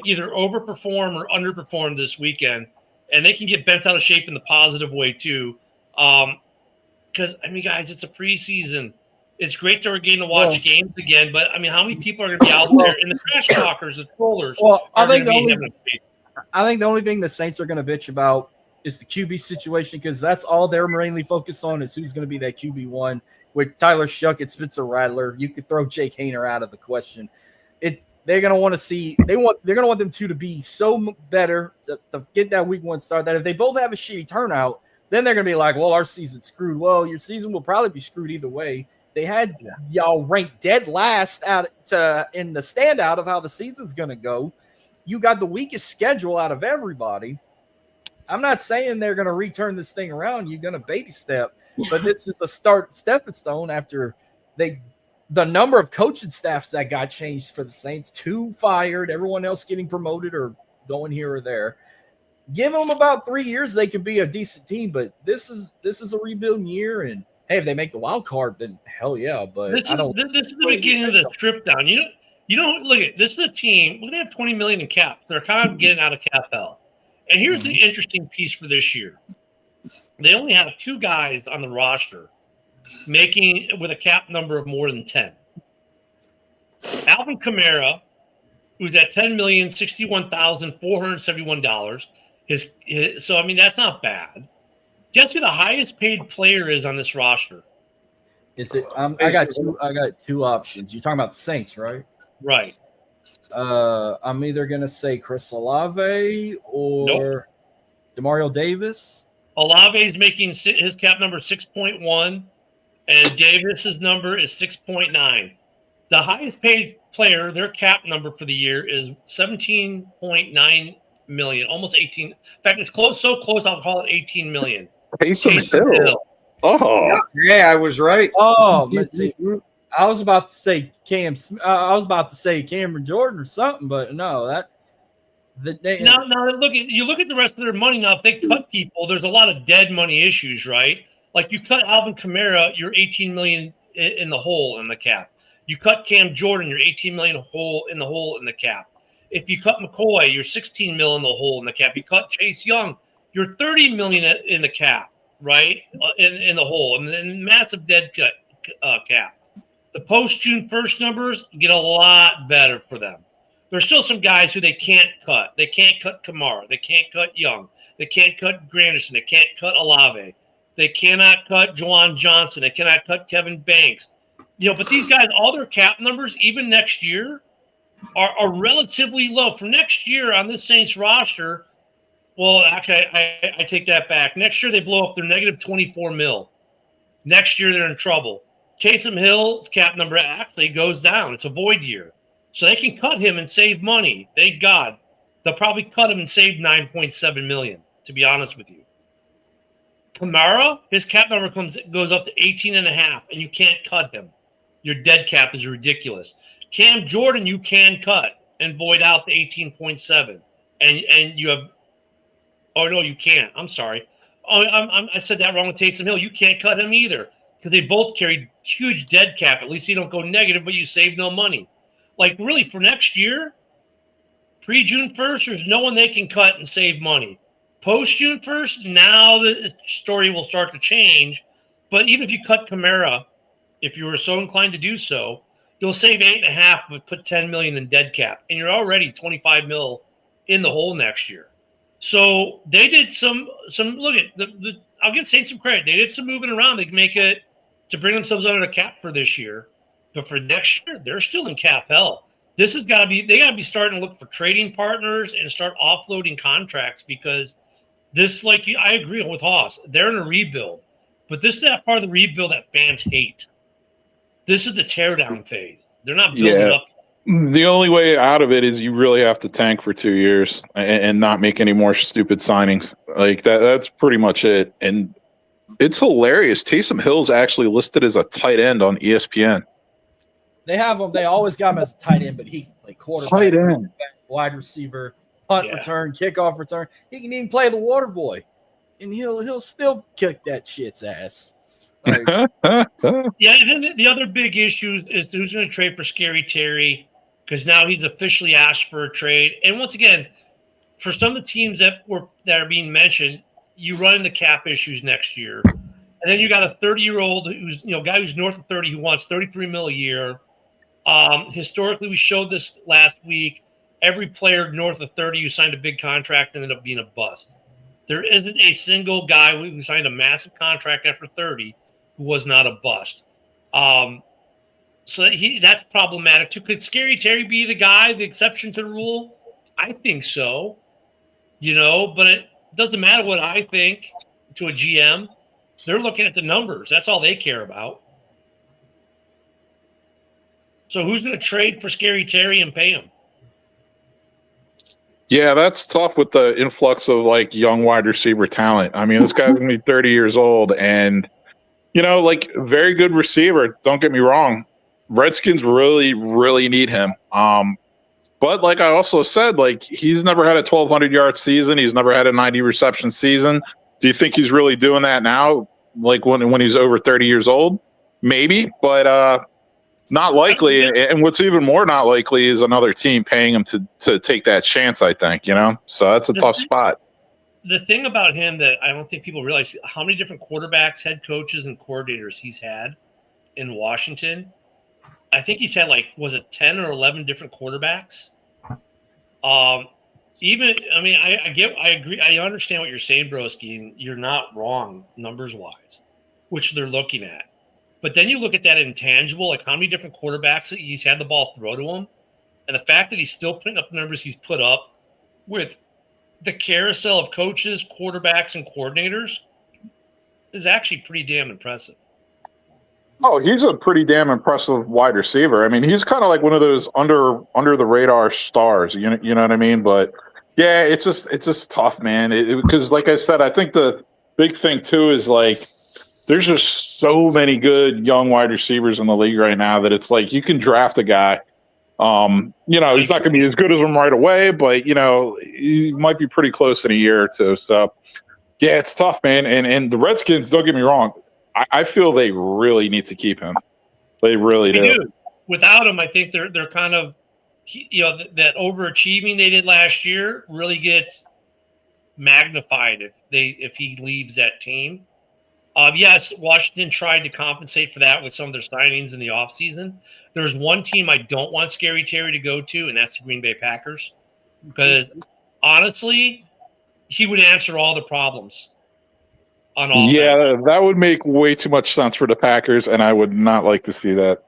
either overperform or underperform this weekend, and they can get bent out of shape in the positive way too. Because guys, it's a preseason. It's great that we're getting to watch games again, but how many people are going to be out there in the trash talkers, the trollers? Well, I think the only thing the Saints are going to bitch about is the QB situation, because that's all they're mainly focused on is who's going to be that QB1. With Tyler Shuckett, Spencer Rattler, you could throw Jake Hayner out of the question. they're gonna want to see they're gonna want them two to be so better to get that week 1 start that if they both have a shitty turnout, then they're gonna be like, well, our season's screwed. Well, your season will probably be screwed either way. They had y'all ranked dead last in the standout of how the season's gonna go. You got the weakest schedule out of everybody. I'm not saying they're gonna return this thing around. You're gonna baby step, but this is a stepping stone after the number of coaching staffs that got changed for the Saints, 2 fired, everyone else getting promoted or going here or there. Give them about 3 years, they could be a decent team. But this is a rebuilding year, and hey, if they make the wild card, then hell yeah. But this is the beginning of the strip down. You don't look at this is a team. Look, they have $20 million in cap. They're kind of getting out of cap hell. And here's the interesting piece for this year: they only have 2 guys on the roster making with a cap number of more than 10. Alvin Kamara, who's at $10,061,471. So I mean that's not bad. Guess who the highest paid player is on this roster? Is it? I got 2 options. You're talking about the Saints, right? Right. I'm either gonna say Chris Olave or Demario Davis. Olave is making his cap number 6.1, and Davis's number is 6.9. The highest paid player, their cap number for the year is 17.9 million, almost 18. In fact, it's so close I'll call it 18 million. Taysom Hill. Oh, Yeah, I was right. Oh, let's see. I was about to say I was about to say Cameron Jordan or something, but no, Now look at the rest of their money. Now, if they cut people, there's a lot of dead money issues, right? Like you cut Alvin Kamara, you're 18 million in the hole in the cap. You cut Cam Jordan, you're 18 million hole in the cap. If you cut McCoy, you're 16 million in the hole in the cap. You cut Chase Young, you're 30 million in the cap, right? In the hole, and then massive dead cap. The post June 1st numbers get a lot better for them. There's still some guys who they can't cut. They can't cut Kamara. They can't cut Young. They can't cut Granderson. They can't cut Olave. They cannot cut Juwan Johnson. They cannot cut Kevin Banks. But these guys, all their cap numbers, even next year, are relatively low. For next year on this Saints roster, well, actually, I take that back. Next year, they blow up their negative 24 mil. Next year, they're in trouble. Taysom Hill's cap number actually goes down. It's a void year. So they can cut him and save money. Thank God. They'll probably cut him and save $9.7 million, to be honest with you. Kamara, his cap number goes up to 18.5, and you can't cut him. Your dead cap is ridiculous. Cam Jordan, you can cut and void out the 18.7. And you have – oh, no, you can't. I'm sorry. Oh, I said that wrong with Taysom Hill. You can't cut him either because they both carry huge dead cap. At least you don't go negative, but you save no money. Like, really, for next year, pre-June 1st, there's no one they can cut and save money. Post-June 1st, now the story will start to change. But even if you cut Kamara, if you were so inclined to do so, you'll save 8.5 but put 10 million in dead cap. And you're already 25 mil in the hole next year. So they did some look at I'll give Saints some credit. They did some moving around to make it to bring themselves under the cap for this year. But for next year, they're still in cap hell. They got to be starting to look for trading partners and start offloading contracts because this, I agree with Haas, they're in a rebuild. But this is that part of the rebuild that fans hate. This is the teardown phase. They're not building up. The only way out of it is you really have to tank for 2 years and not make any more stupid signings. Like that's pretty much it. And it's hilarious. Taysom Hill's actually listed as a tight end on ESPN. They have him. They always got him as a tight end, but he can play quarterback, tight end, wide receiver, punt return, kickoff return. He can even play the water boy, and he'll still kick that shit's ass. And then the other big issue is who's going to trade for Scary Terry because now he's officially asked for a trade. And once again, for some of the teams that are being mentioned, you run into cap issues next year, and then you got a 30-year-old guy who's north of 30 who wants $33 million a year. Historically, we showed this last week. Every player north of 30 who signed a big contract ended up being a bust. There isn't a single guy who signed a massive contract after 30 who was not a bust. So that's problematic too. Could Scary Terry be the guy, the exception to the rule? I think so. But it doesn't matter what I think to a GM. They're looking at the numbers. That's all they care about. So who's going to trade for Scary Terry and pay him? Yeah, that's tough with the influx of like young wide receiver talent. I mean, this guy's gonna be 30 years old, and very good receiver. Don't get me wrong, Redskins really, really need him. But like I also said, like he's never had a 1,200-yard season. He's never had a 90 reception season. Do you think he's really doing that now? Like when he's over 30 years old, maybe, but not likely. And what's even more not likely is another team paying him to take that chance, I think, so that's a tough spot. The thing about him that I don't think people realize how many different quarterbacks, head coaches, and coordinators he's had in Washington. I think he's had 10 or 11 different quarterbacks. I agree. I understand what you're saying, Broski, and you're not wrong numbers wise, which they're looking at. But then you look at that intangible, like how many different quarterbacks that he's had the ball throw to him, and the fact that he's still putting up the numbers he's put up with the carousel of coaches, quarterbacks, and coordinators is actually pretty damn impressive. Oh, he's a pretty damn impressive wide receiver. I mean, he's kind of like one of those under the radar stars. You know what I mean? But yeah, it's just tough, man. Because like I said, I think the big thing too is like there's just so many good young wide receivers in the league right now that it's like you can draft a guy. He's not going to be as good as him right away, but he might be pretty close in a year or two. So yeah, it's tough, man. And the Redskins, don't get me wrong, I feel they really need to keep him. They really do. Without him, I think they're kind of, that overachieving they did last year really gets magnified if he leaves that team. Yes, Washington tried to compensate for that with some of their signings in the offseason. There's one team I don't want Scary Terry to go to, and that's the Green Bay Packers. Because honestly, he would answer all the problemes on all. Yeah, that would make way too much sense for the Packers, and I would not like to see that.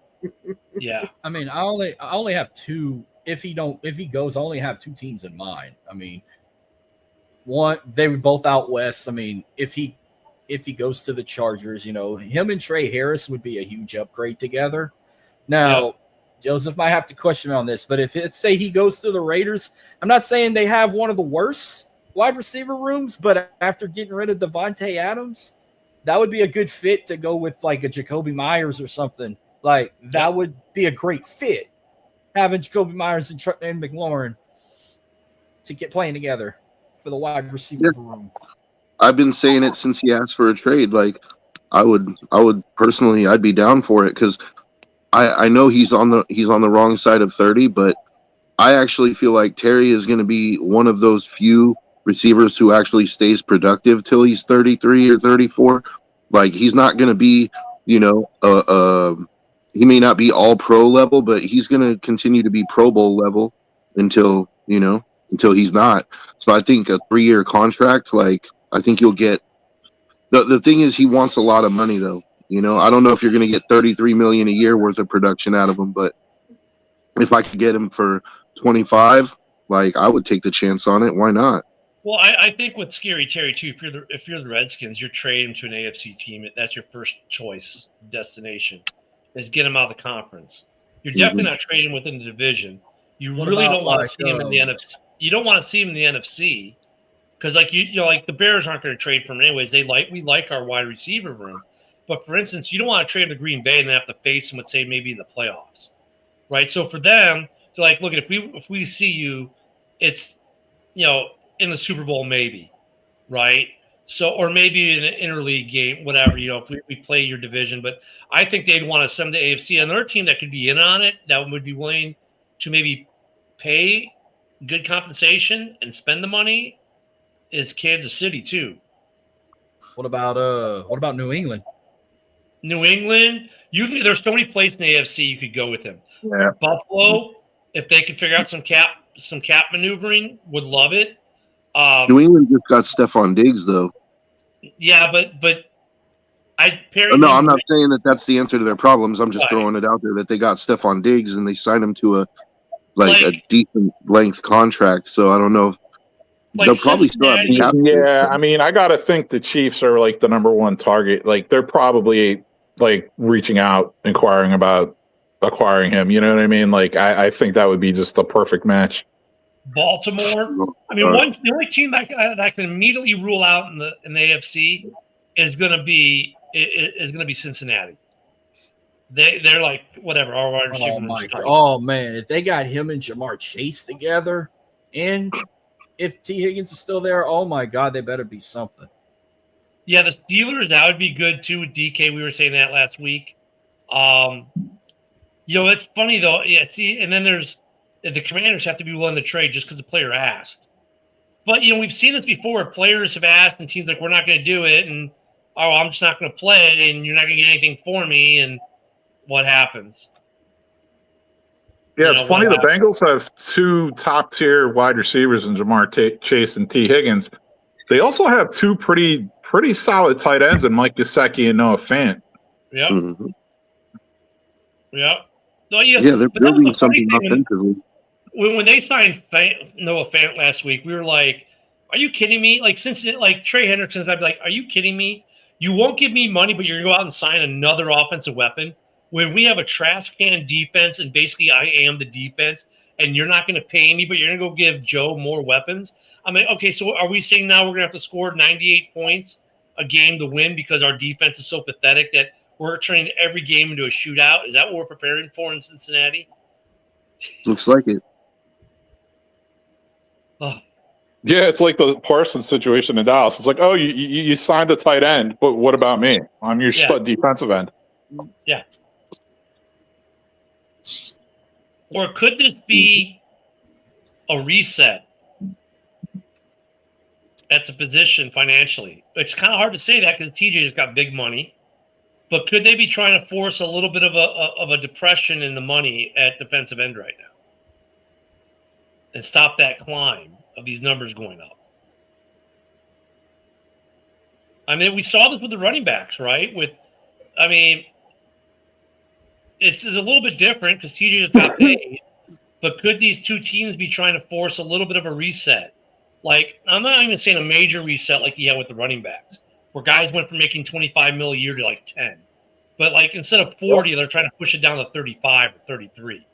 Yeah. I mean, I only have two. If he goes, I only have two teams in mind. I mean, one, they were both out west. I mean, if he goes to the Chargers, him and Trey Harris would be a huge upgrade together. Now, Joseph might have to question me on this, but if it's say he goes to the Raiders, I'm not saying they have one of the worst wide receiver rooms, but after getting rid of Devontae Adams, that would be a good fit to go with like a Jacoby Myers or something. Like that would be a great fit, having Jacoby Myers and McLaurin to get playing together for the wide receiver room. I've been saying it since he asked for a trade. Like, I would personally, I'd be down for it because I know he's on the wrong side of 30, but I actually feel like Terry is going to be one of those few receivers who actually stays productive till he's 33 or 34. Like, he's not going to be, he may not be all pro level, but he's going to continue to be Pro Bowl level until he's not. So I think a 3-year contract, like, I think you'll get the thing is he wants a lot of money though. I don't know if you're going to get $33 million a year worth of production out of him, but if I could get him for 25, like I would take the chance on it. Why not? Well, I think with Scary Terry too, if you're the Redskins, you're trading him to an AFC team. That's your first choice destination is get him out of the conference. You're definitely not trading within the division. You really don't want to see him in the NFC. You don't want to see him in the NFC. Because like like the Bears aren't going to trade for him anyways. We like our wide receiver room, but for instance, you don't want to trade him to Green Bay and then have to face him with say maybe in the playoffs, right? So for them to like look at if we see you, it's in the Super Bowl maybe, right? So or maybe in an interleague game, whatever if we play your division. But I think they'd want to send the AFC. Another team that could be in on it that would be willing to maybe pay good compensation and spend the money is Kansas City too. What about New England? New England, there's so many places in the AFC you could go with him. Yeah. Buffalo, if they could figure out some cap maneuvering, would love it. New England just got Stephon Diggs though. Yeah, but Perry. No, I'm not saying that that's the answer to their problems. I'm just Right. throwing it out there that they got Stephon Diggs and they signed him to a Like- decent length contract. So I don't know. Like They'll probably still have the Cincinnati- cap. Yeah, I mean, I gotta think the Chiefs are like the number one target. Like they're probably like reaching out, inquiring about acquiring him. You know what I mean? Like I think that would be just the perfect match. Baltimore. I mean, the only team that I can immediately rule out in the AFC is going to be Cincinnati. They're like whatever. Our wide receiver Oh my is god! tight. Oh man, if they got him and Jamar Chase together, and if T Higgins is still there, oh my god, they better be something. Yeah, the Steelers, that would be good too with DK. We were saying that last week. It's funny though. Yeah, see, and then there's the Commanders have to be willing to trade just because the player asked. But we've seen this before. Where players have asked, and teams like, we're not going to do it, and I'm just not going to play, and you're not going to get anything for me, and what happens? Yeah, it's funny. The Bengals have two top tier wide receivers in Jamar Chase and T Higgins. They also have two pretty solid tight ends in Mike Gesicki and Noah Fant. Yep. Mhm. Yep. No, yeah, Yeah, they're but that was building the funny something thing offensively. when they signed Noah Fant last week, we were like, "Are you kidding me?" Like Trey Hendrickson's, I'd be like, "Are you kidding me? You won't give me money, but you're gonna go out and sign another offensive weapon when we have a trash can defense, and basically I am the defense, and you're not gonna pay me, but you're gonna go give Joe more weapons." I mean, okay, so are we saying now we're gonna have to score 98 points a game to win because our defense is so pathetic that we're turning every game into a shootout? Is that what we're preparing for in Cincinnati? Looks like it. Oh. Yeah, it's like the Parsons situation in Dallas. It's like, oh, you signed a tight end, but what about me? I'm your stud defensive end. Yeah. Or could this be a reset at the position financially? It's kind of hard to say that because TJ just got big money. But could they be trying to force a little bit of a depression in the money at defensive end right now and stop that climb of these numbers going up? I mean, we saw this with the running backs, right? It's a little bit different because TJ just got paid. But could these two teams be trying to force a little bit of a reset? Like, I'm not even saying a major reset like you had with the running backs, where guys went from making $25 million a year to like 10. But like instead of 40, they're trying to push it down to 35 or 33.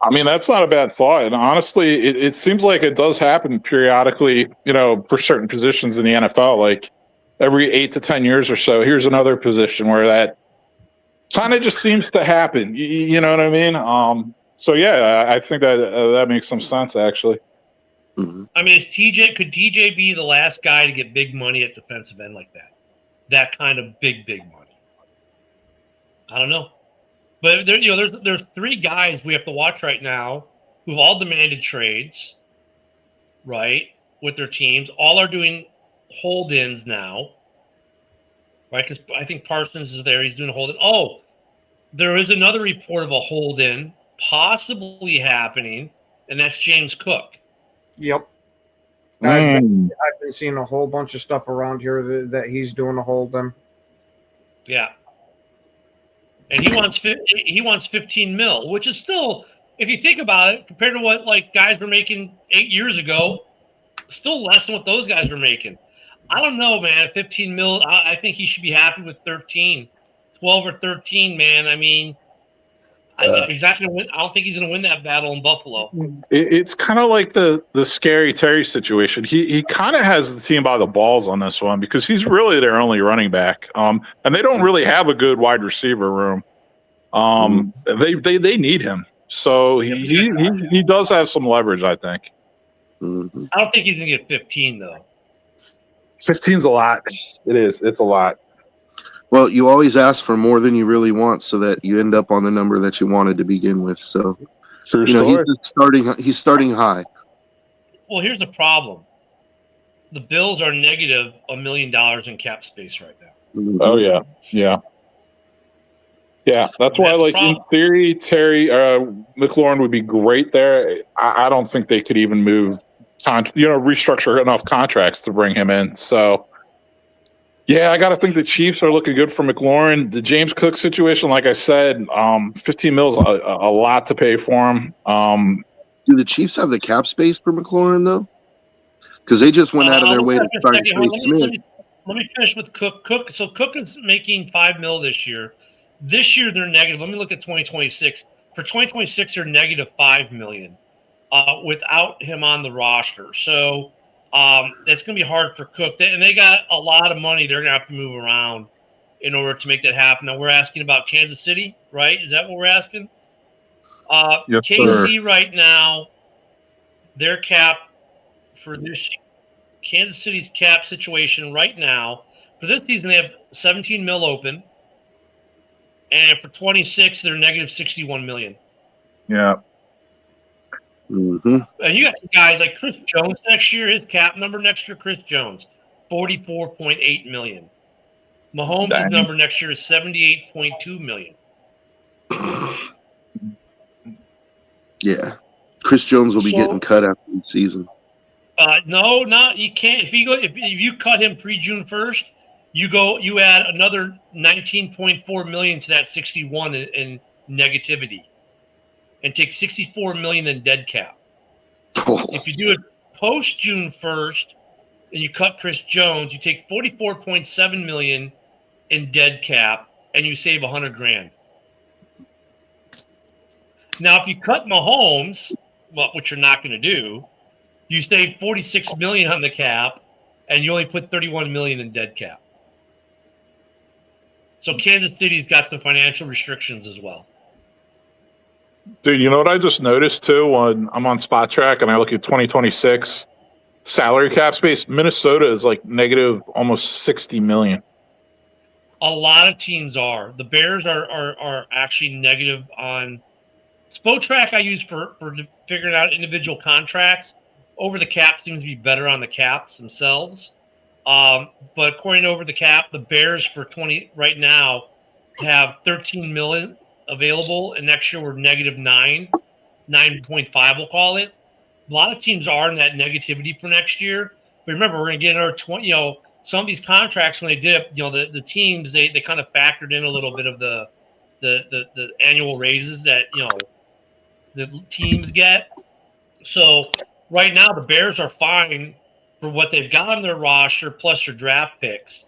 I mean, that's not a bad thought. And honestly, it seems like it does happen periodically, for certain positions in the NFL. Like every 8 to 10 years or so, here's another position where that kind of just seems to happen. You know what I mean? So yeah, I think that makes some sense actually. Mhm. I mean, could TJ be the last guy to get big money at defensive end like that? That kind of big money. I don't know. But there's three guys we have to watch right now who've all demanded trades, right, with their teams. All are doing hold-ins now, right? Because I think Parsons is there. He's doing a hold-in. Oh, there is another report of a hold-in possibly happening, and that's James Cook. Yep. Mm. I've been seeing a whole bunch of stuff around here that he's doing a hold in. Yeah. And he wants 15 mil, which is still, if you think about it, compared to what like guys were making 8 years ago, still less than what those guys were making. I don't know, man. 15 mil, I think he should be happy with 13, 12 or 13, man. I mean, he's not going to win. I don't think he's going to win that battle in Buffalo. It's kind of like the Scary Terry situation. He kind of has the team by the balls on this one because he's really their only running back. And they don't really have a good wide receiver room. They need him. So he does have some leverage, I think. Mhm. I don't think he's going to get 15, though. 15's a lot. It is. It's a lot. Well, you always ask for more than you really want, so that you end up on the number that you wanted to begin with. So, True he's story. just starting high. Well, here's the problem. The Bills are negative $1 million in cap space right now. Mhm. Oh yeah. That's why, That's like the in problem. theory, Terry McLaurin would be great there. I don't think they could even move, restructure enough contracts to bring him in. So Yeah, I got to think the Chiefs are looking good for McLaurin. The James Cook situation, like I said, 15 mils a lot to pay for him. Do the Chiefs have the cap space for McLaurin though? Because they just went out of their way to start Smith. Let me finish with Cook. So Cook is making $5 million this year. This year they're negative. Let me look at 2026. For 2026, they're negative $5 million without him on the roster. So it's going to be hard for Cook. And they got a lot of money they're going to have to move around in order to make that happen. Now, we're asking about Kansas City, right? Is that what we're asking? Yes, KC sir. right now, their cap for this Kansas City's cap situation right now, for this season, they have 17 mil open. And for 26, they're negative 61 million. Yeah. Mm-hmm. And you got guys like Chris Jones next year. His cap number next year, Chris Jones, 44.8 million. Mahomes' number next year is 78.2 million. Yeah. Chris Jones will be getting cut after the season. No, you can't. If you cut him pre-June 1st, you add another 19.4 million to that 61 in negativity, and take 64 million in dead cap. Oh. If you do it post June 1st and you cut Chris Jones, you take 44.7 million in dead cap and you save $100,000. Now, if you cut Mahomes, which you're not going to do, you save 46 million on the cap and you only put 31 million in dead cap. So Kansas City's got some financial restrictions as well. Dude, you know what I just noticed too when I'm on Spot Track and I look at 2026 salary cap space? Minnesota is like negative almost 60 million. A lot of teams are. The Bears are actually negative on Spotrac. I use for figuring out individual contracts. Over the cap seems to be better on the caps themselves. But according to Over the Cap, the Bears for 20 right now have 13 million available, and next year we're negative 9.5, we'll call it. A lot of teams are in that negativity for next year. But remember, we're going to get our 20. Some of these contracts when they did, the teams they kind of factored in a little bit of the annual raises that the teams get. So right now the Bears are fine for what they've got on their roster plus their draft picks.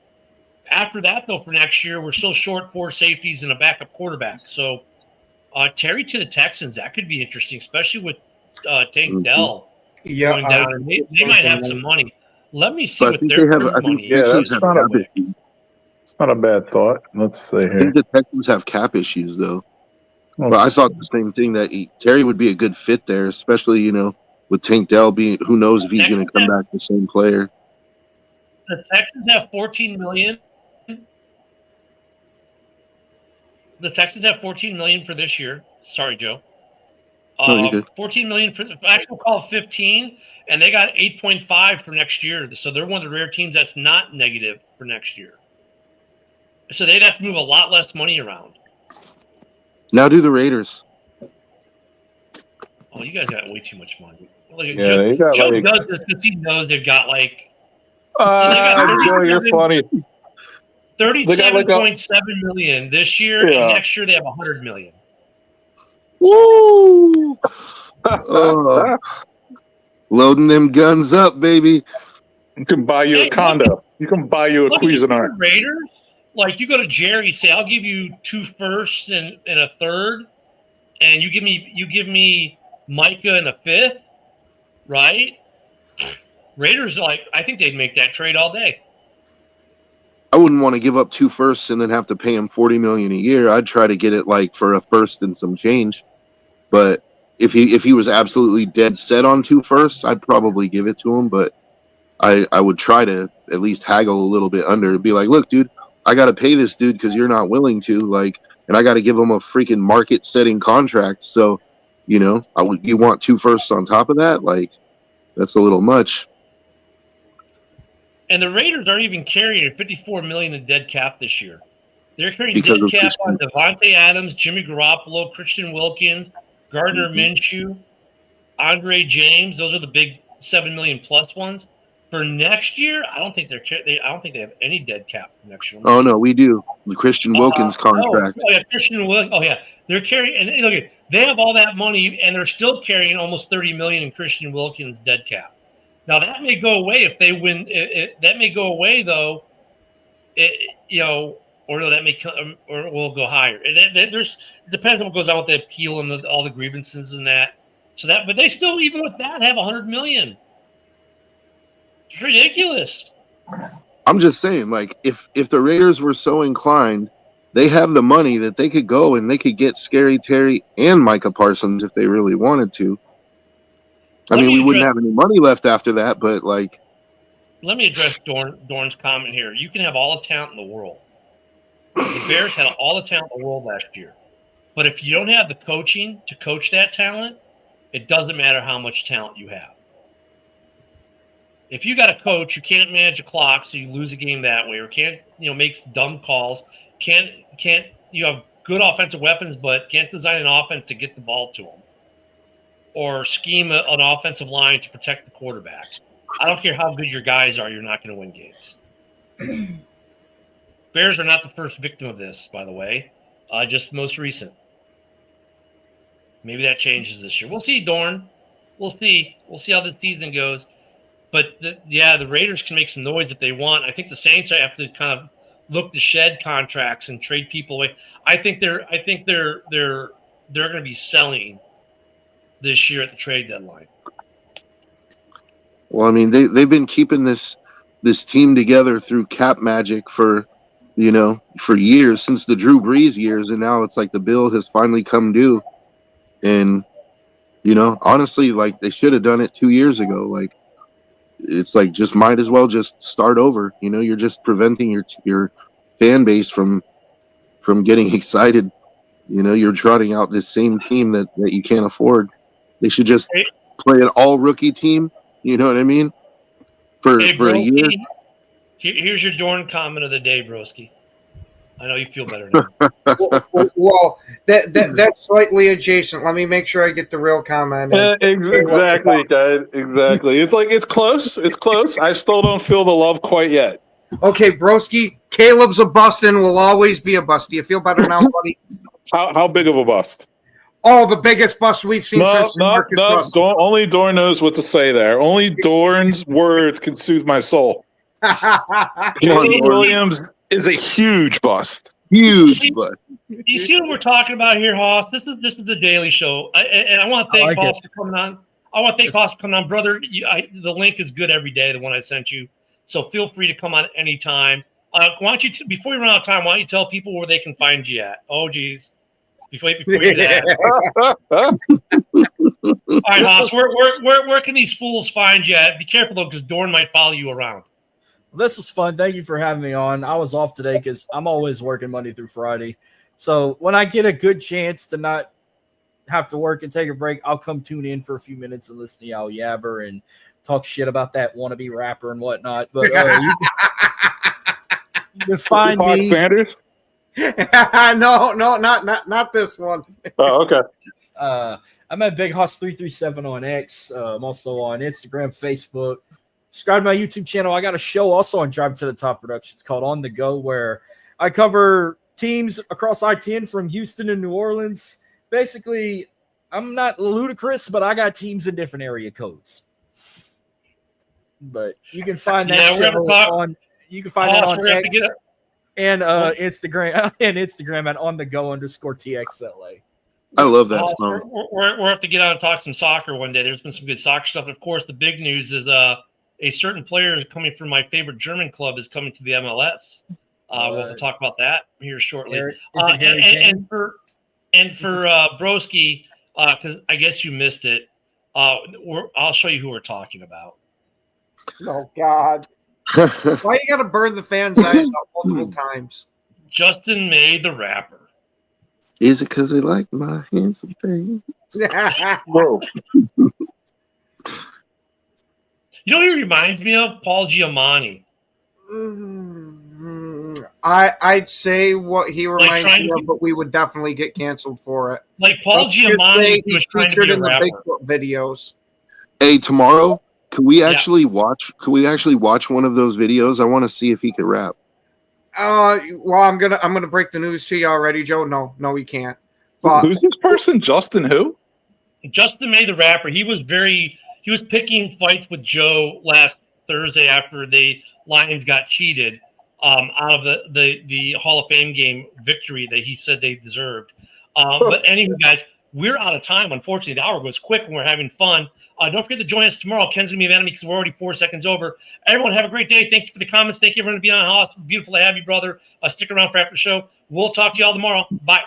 After that, though, for next year, we're still short 4 safeties and a backup quarterback. So Terry to the Texans, that could be interesting, especially with Tank Dell going down. And they might have some money. Let me see what their money is. It's not a bad thought. Let's see here. I think the Texans have cap issues, though. But I thought the same thing, that Terry would be a good fit there, especially, with Tank Dell being, who knows if he's going to come back the same player. The Texans have 14 million. The Texans have 14 million for this year. Sorry, Joe. 14 million for actual call 15, and they got 8.5 for next year. So they're one of the rare teams that's not negative for next year. So they'd have to move a lot less money around. Now do the Raiders. Oh, you guys got way too much money. Yeah, Joe does this because he knows they've got like. Joe, you're funny. 37.7 million this year, and next year they have 100 million. Woo! Loading them guns up, baby. You can buy you a condo. You can buy you a Cuisinart. Raiders, like you go to Jerry, say I'll give you 2 firsts and a third, and you give me Micah and a 5th, right? Raiders, I think they'd make that trade all day. I wouldn't want to give up 2 firsts and then have to pay him $40 million a year. I'd try to get it for a first and some change. But if he was absolutely dead set on 2 firsts, I'd probably give it to him. But I would try to at least haggle a little bit under and be like, look, dude, I got to pay this dude because you're not willing to, and I got to give him a freaking market setting contract. So, you want 2 firsts on top of that? That's a little much. And the Raiders aren't even carrying $54 million in dead cap this year. They're carrying dead cap on Devontae Adams, Jimmy Garoppolo, Christian Wilkins, Gardner Minshew, Andre James. Those are the big $7 million plus ones. For next year, I don't think I don't think they have any dead cap for next year. Oh no, we do. The Christian Wilkins contract. Oh yeah, Christian Wilkins. Oh yeah, they're carrying. And look, they have all that money, and they're still carrying almost $30 million in Christian Wilkins dead cap. Now that may go away if they win. That may go away though. Or no, that may come, or will go higher. It depends on what goes on with the appeal and all the grievances and that. So that, but they still, even with that, have $100 million. It's ridiculous. I'm just saying, like, if the Raiders were so inclined, they have the money that they could go and they could get Scary Terry and Micah Parsons if they really wanted to. I mean, we wouldn't have any money left after that, but like. Let me address Dorn's comment here. You can have all the talent in the world. The Bears had all the talent in the world last year. But if you don't have the coaching to coach that talent, it doesn't matter how much talent you have. If you got a coach, you can't manage a clock, so you lose a game that way, or can't, make dumb calls, can't you have good offensive weapons, but can't design an offense to get the ball to them, or scheme an offensive line to protect the quarterback. I don't care how good your guys are, you're not going to win games. Bears are not the first victim of this, by the way. Just the most recent. Maybe that changes this year. We'll see, Dorn. We'll see. We'll see how the season goes. But the Raiders can make some noise if they want. I think the Saints have to kind of look to shed contracts and trade people away. I think they're going to be selling this year at the trade deadline. Well, I mean, they've been keeping this team together through cap magic for years, since the Drew Brees years, and now it's like the bill has finally come due. And honestly, like, they should have done it 2 years ago. Like, it's like, just might as well just start over. You're just preventing your fan base from getting excited. You're trotting out this same team that you can't afford. They should just play an all rookie team. You know what I mean? For a year. Here's your Dorn comment of the day, Broski. I know you feel better now. well, that's slightly adjacent. Let me make sure I get the real comment. Exactly, guys. Exactly. It's like, it's close. It's close. I still don't feel the love quite yet. Okay, Broski, Caleb's a bust and will always be a bust. Do you feel better now, buddy? How big of a bust? Oh, the biggest bust we've seen since Marcus Russell. Only Dorn knows what to say there. Only Dorn's words can soothe my soul. Caleb Williams is a huge bust. Huge bust. You see what we're talking about here, Hoss? This is the Daily Show, and I want to thank Hoss for coming on. I want to thank Hoss for coming on, brother. The link is good every day, the one I sent you. So feel free to come on anytime. Why don't you, before we run out of time, why don't you tell people where they can find you at? Oh, geez. Before you do that. All right, Hoss, where can these fools find you at? Be careful, though, because Dorn might follow you around. Well, this was fun. Thank you for having me on. I was off today because I'm always working Monday through Friday. So when I get a good chance to not have to work and take a break, I'll come tune in for a few minutes and listen to y'all yabber and talk shit about that wannabe rapper and whatnot. But you can find me. Sanders? No, not this one. Oh, okay. I'm at Big Hoss 337 on X. I'm also on Instagram, Facebook. Subscribe to my YouTube channel. I got a show also on Drive to the Top Productions called On the Go, where I cover teams across I-10 from Houston and New Orleans. Basically, I'm not ludicrous, but I got teams in different area codes. But you can find that show on. You can find that on X and Instagram at OnTheGo_TXLA. I love that song. We'll have to get out and talk some soccer one day. There's been some good soccer stuff. Of course, the big news is a certain player coming from my favorite German club is coming to the MLS. We'll have to talk about that here shortly. And for Broski, because I guess you missed it, I'll show you who we're talking about. Oh, God. Why you got to burn the fans' eyes out multiple times? Justin May, the rapper. Is it because they like my handsome face? Whoa. You know who he reminds me of? Paul Giamatti. I'd say what he reminds me of, but we would definitely get canceled for it. Like Paul Giamatti was featured in the Bigfoot videos. Hey, tomorrow Could we actually watch? Could we actually watch one of those videos? I want to see if he could rap. Well, I'm gonna break the news to you already, Joe. No, we can't. But Who's this person? Justin who? Justin May, the rapper, he was picking fights with Joe last Thursday after the Lions got cheated out of the Hall of Fame game victory that he said they deserved. But anyway, guys, we're out of time. Unfortunately, the hour goes quick when we're having fun. Don't forget to join us tomorrow. Ken's going to be mad at me because we're already 4 seconds over. Everyone, have a great day. Thank you for the comments. Thank you, everyone, for being on the house. Beautiful to have you, brother. Stick around for after the show. We'll talk to you all tomorrow. Bye.